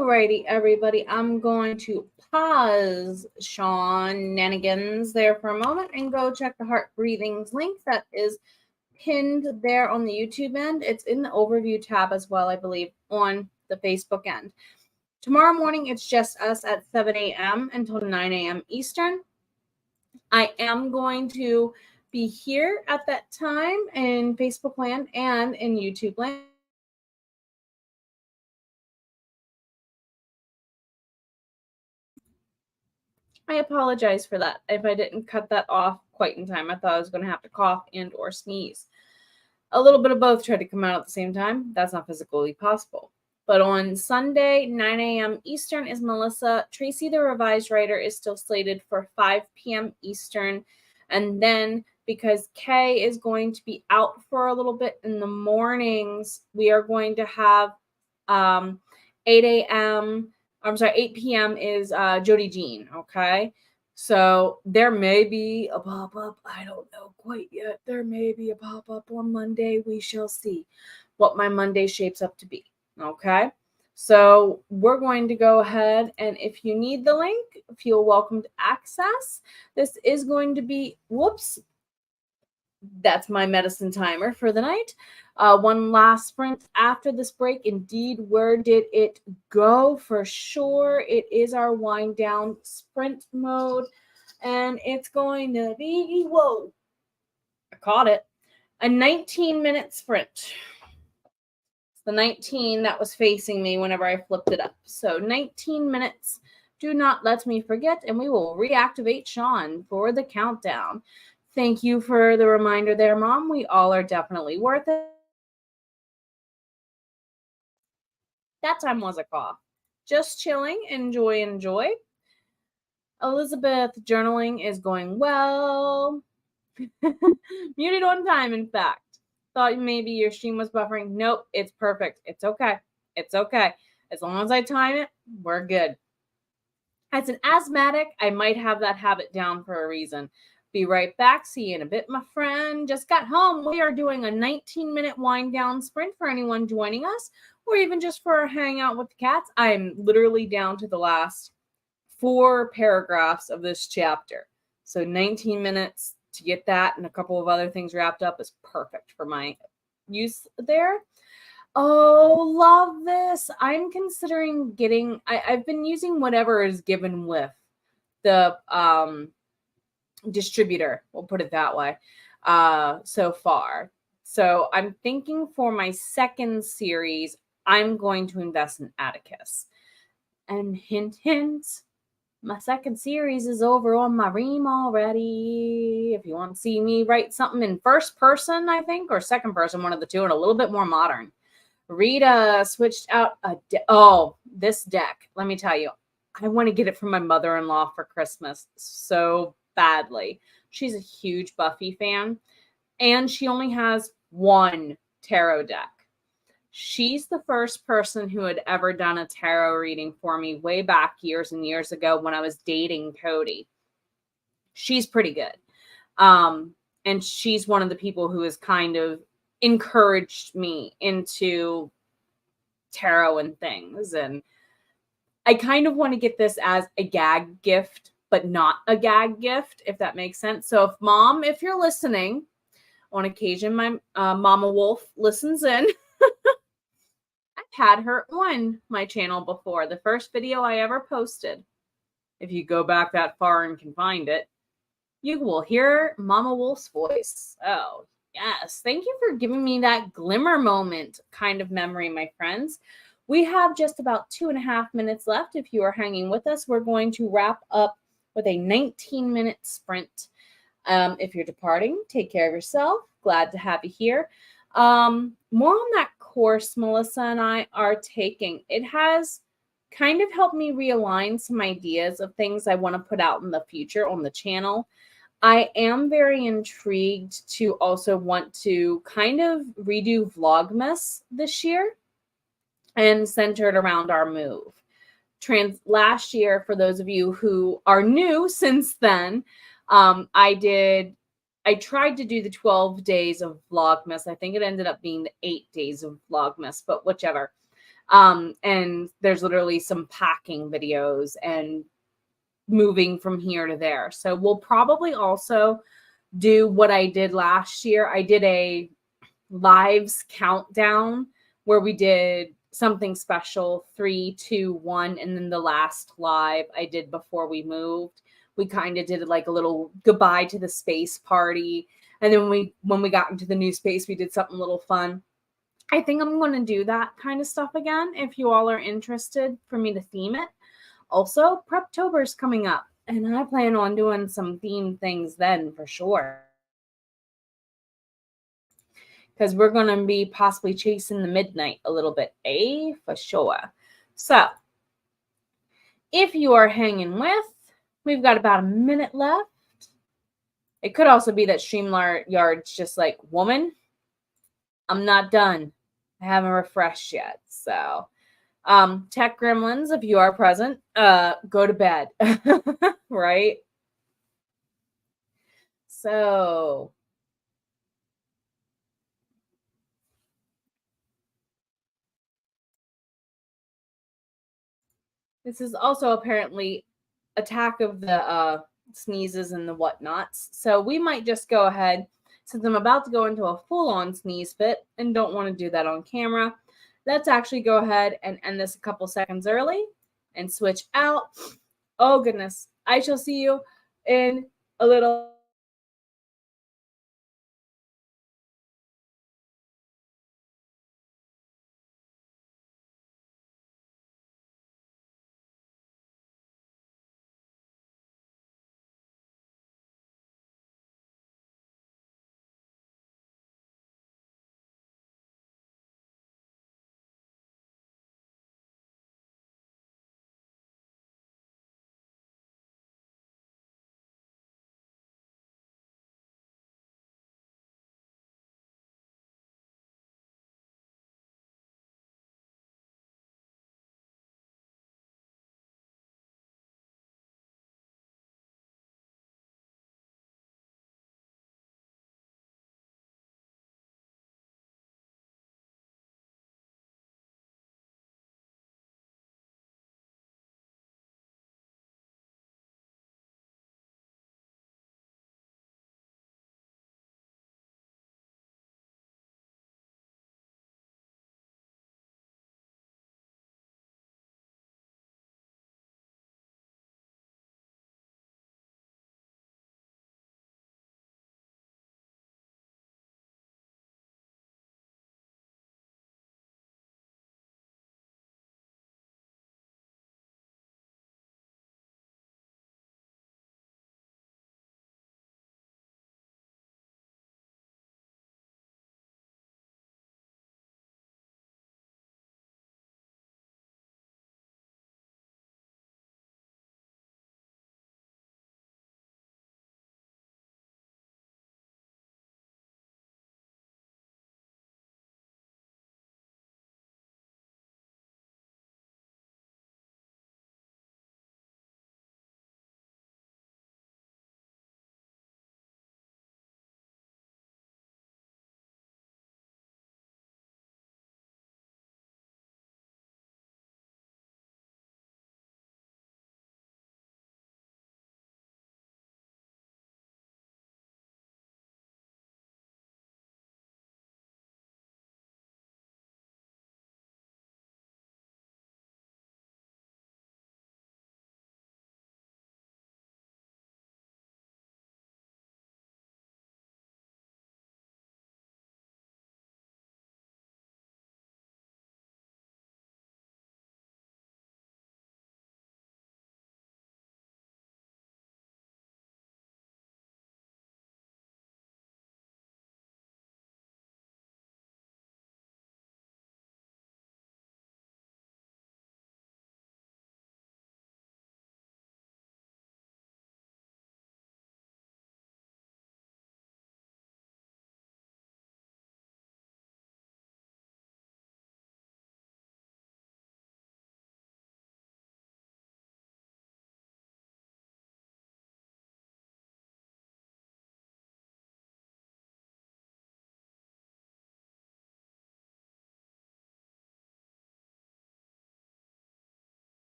Alrighty, everybody. I'm going to pause shenanigans there for a moment and go check the heart breathings link that is pinned there on the YouTube end. It's in the overview tab as well, I believe, on the Facebook end. Tomorrow morning, it's just us at 7 a.m. until 9 a.m. Eastern. I am going to be here at that time in Facebook land and in YouTube land. I apologize for that if I didn't cut that off quite in time. I thought I was going to have to cough and or sneeze. A little bit of both tried to come out at the same time. That's not physically possible. But on Sunday, 9 a.m. Eastern is Melissa. Tracy, the revised writer, is still slated for 5 p.m. Eastern. And then because Kay is going to be out for a little bit in the mornings, we are going to have 8 a.m. I'm sorry, 8 p.m. is Jody Jean, okay? So there may be a pop-up. I don't know quite yet. There may be a pop-up on Monday. We shall see what my Monday shapes up to be, okay? So we're going to go ahead, and if you need the link, feel welcome to access. This is going to be, whoops, that's my medicine timer for the night. One last sprint after this break. Indeed, where did it go? For sure, it is our wind down sprint mode, and it's going to be, whoa, I caught it, a 19-minute sprint. It's the 19 that was facing me whenever I flipped it up. So 19 minutes. Do not let me forget, and we will reactivate Sean for the countdown. Thank you for the reminder there, Mom. We all are definitely worth it. That time was a cough. Just chilling. Enjoy, enjoy. Elizabeth, journaling is going well. Muted on time, in fact. Thought maybe your stream was buffering. Nope, it's perfect. It's okay. It's okay. As long as I time it, we're good. As an asthmatic, I might have that habit down for a reason. Be right back. See you in a bit, my friend. Just got home. We are doing a 19-minute wind down sprint for anyone joining us, or even just for a hangout with the cats. I'm literally down to the last 4 paragraphs of this chapter. So 19 minutes to get that and a couple of other things wrapped up is perfect for my use there. Oh, love this. I'm considering getting, I've been using whatever is given with the distributor, we'll put it that way, so far. So I'm thinking for my second series, I'm going to invest in Atticus. And hint, hint, my second series is over on my Ream already. If you want to see me write something in first person, I think, or second person, one of the two, and a little bit more modern. Rita switched out this deck. Let me tell you, I want to get it from my mother-in-law for Christmas so badly. She's a huge Buffy fan, and she only has one tarot deck. She's the first person who had ever done a tarot reading for me way back years and years ago when I was dating Cody. She's pretty good. And she's one of the people who has kind of encouraged me into tarot and things. And I kind of want to get this as a gag gift, but not a gag gift, if that makes sense. So Mom, if you're listening, on occasion, my Mama Wolf listens in. I've had her on my channel before. The first video I ever posted, if you go back that far and can find it, you will hear Mama Wolf's voice. Oh, yes. Thank you for giving me that glimmer moment kind of memory, my friends. We have just about 2.5 minutes left. If you are hanging with us, we're going to wrap up with a 19-minute sprint. If you're departing, take care of yourself. Glad to have you here. More on that course Melissa and I are taking. It has kind of helped me realign some ideas of things I want to put out in the future on the channel. I am very intrigued to also want to kind of redo Vlogmas this year and centered around our move. Last year, for those of you who are new since then, I tried to do the 12 days of Vlogmas. I think it ended up being the 8 days of Vlogmas, but whichever. And there's literally some packing videos and moving from here to there. So we'll probably also do what I did last year. I did a lives countdown where we did something special, 3, 2, 1, and then the last live I did before we moved. We kind of did like a little goodbye to the space party. And then when we got into the new space, we did something a little fun. I think I'm going to do that kind of stuff again if you all are interested for me to theme it. Also, Preptober is coming up, and I plan on doing some themed things then for sure. Because we're going to be possibly chasing the midnight a little bit, for sure. So, if you are hanging with, we've got about a minute left. It could also be that StreamYard's just like, woman, I'm not done. I haven't refreshed yet. So, Tech Gremlins, if you are present, go to bed, right? So, this is also apparently attack of the sneezes and the whatnots. So we might just go ahead, since I'm about to go into a full-on sneeze fit and don't want to do that on camera, let's actually go ahead and end this a couple seconds early and switch out. Oh, goodness. I shall see you in a little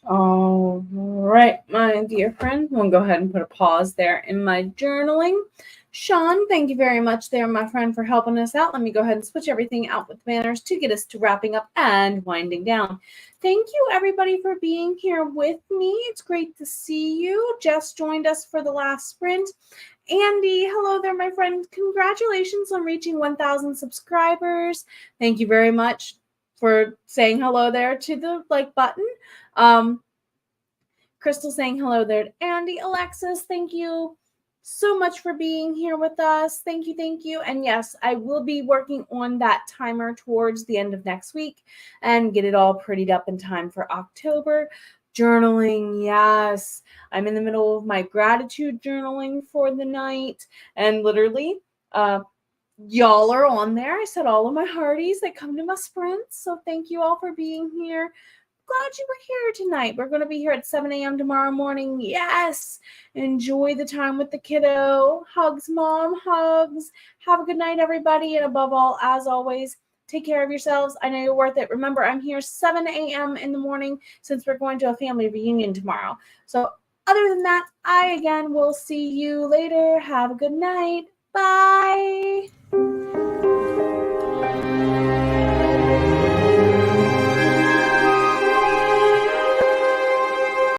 All right, my dear friend, we'll go ahead and put a pause there in my journaling. Sean, thank you very much there, my friend, for helping us out. Let me go ahead and switch everything out with banners to get us to wrapping up and winding down. Thank you, everybody, for being here with me. It's great to see you. Jess joined us for the last sprint. Andy, hello there, my friend. Congratulations on reaching 1,000 subscribers. Thank you very much for saying hello there to the like button. Crystal saying hello there to Andy. Alexis, thank you so much for being here with us. Thank you, thank you. And yes, I will be working on that timer towards the end of next week and get it all prettied up in time for October. Journaling, yes. I'm in the middle of my gratitude journaling for the night. And literally, y'all are on there. I said all of my hearties that come to my sprints. So thank you all for being here. Glad you were here tonight. We're going to be here at 7 a.m. tomorrow morning. Yes. Enjoy the time with the kiddo. Hugs, Mom. Hugs. Have a good night, everybody. And above all, as always, take care of yourselves. I know you're worth it. Remember, I'm here 7 a.m. in the morning since we're going to a family reunion tomorrow. So other than that, I, again, will see you later. Have a good night. Bye.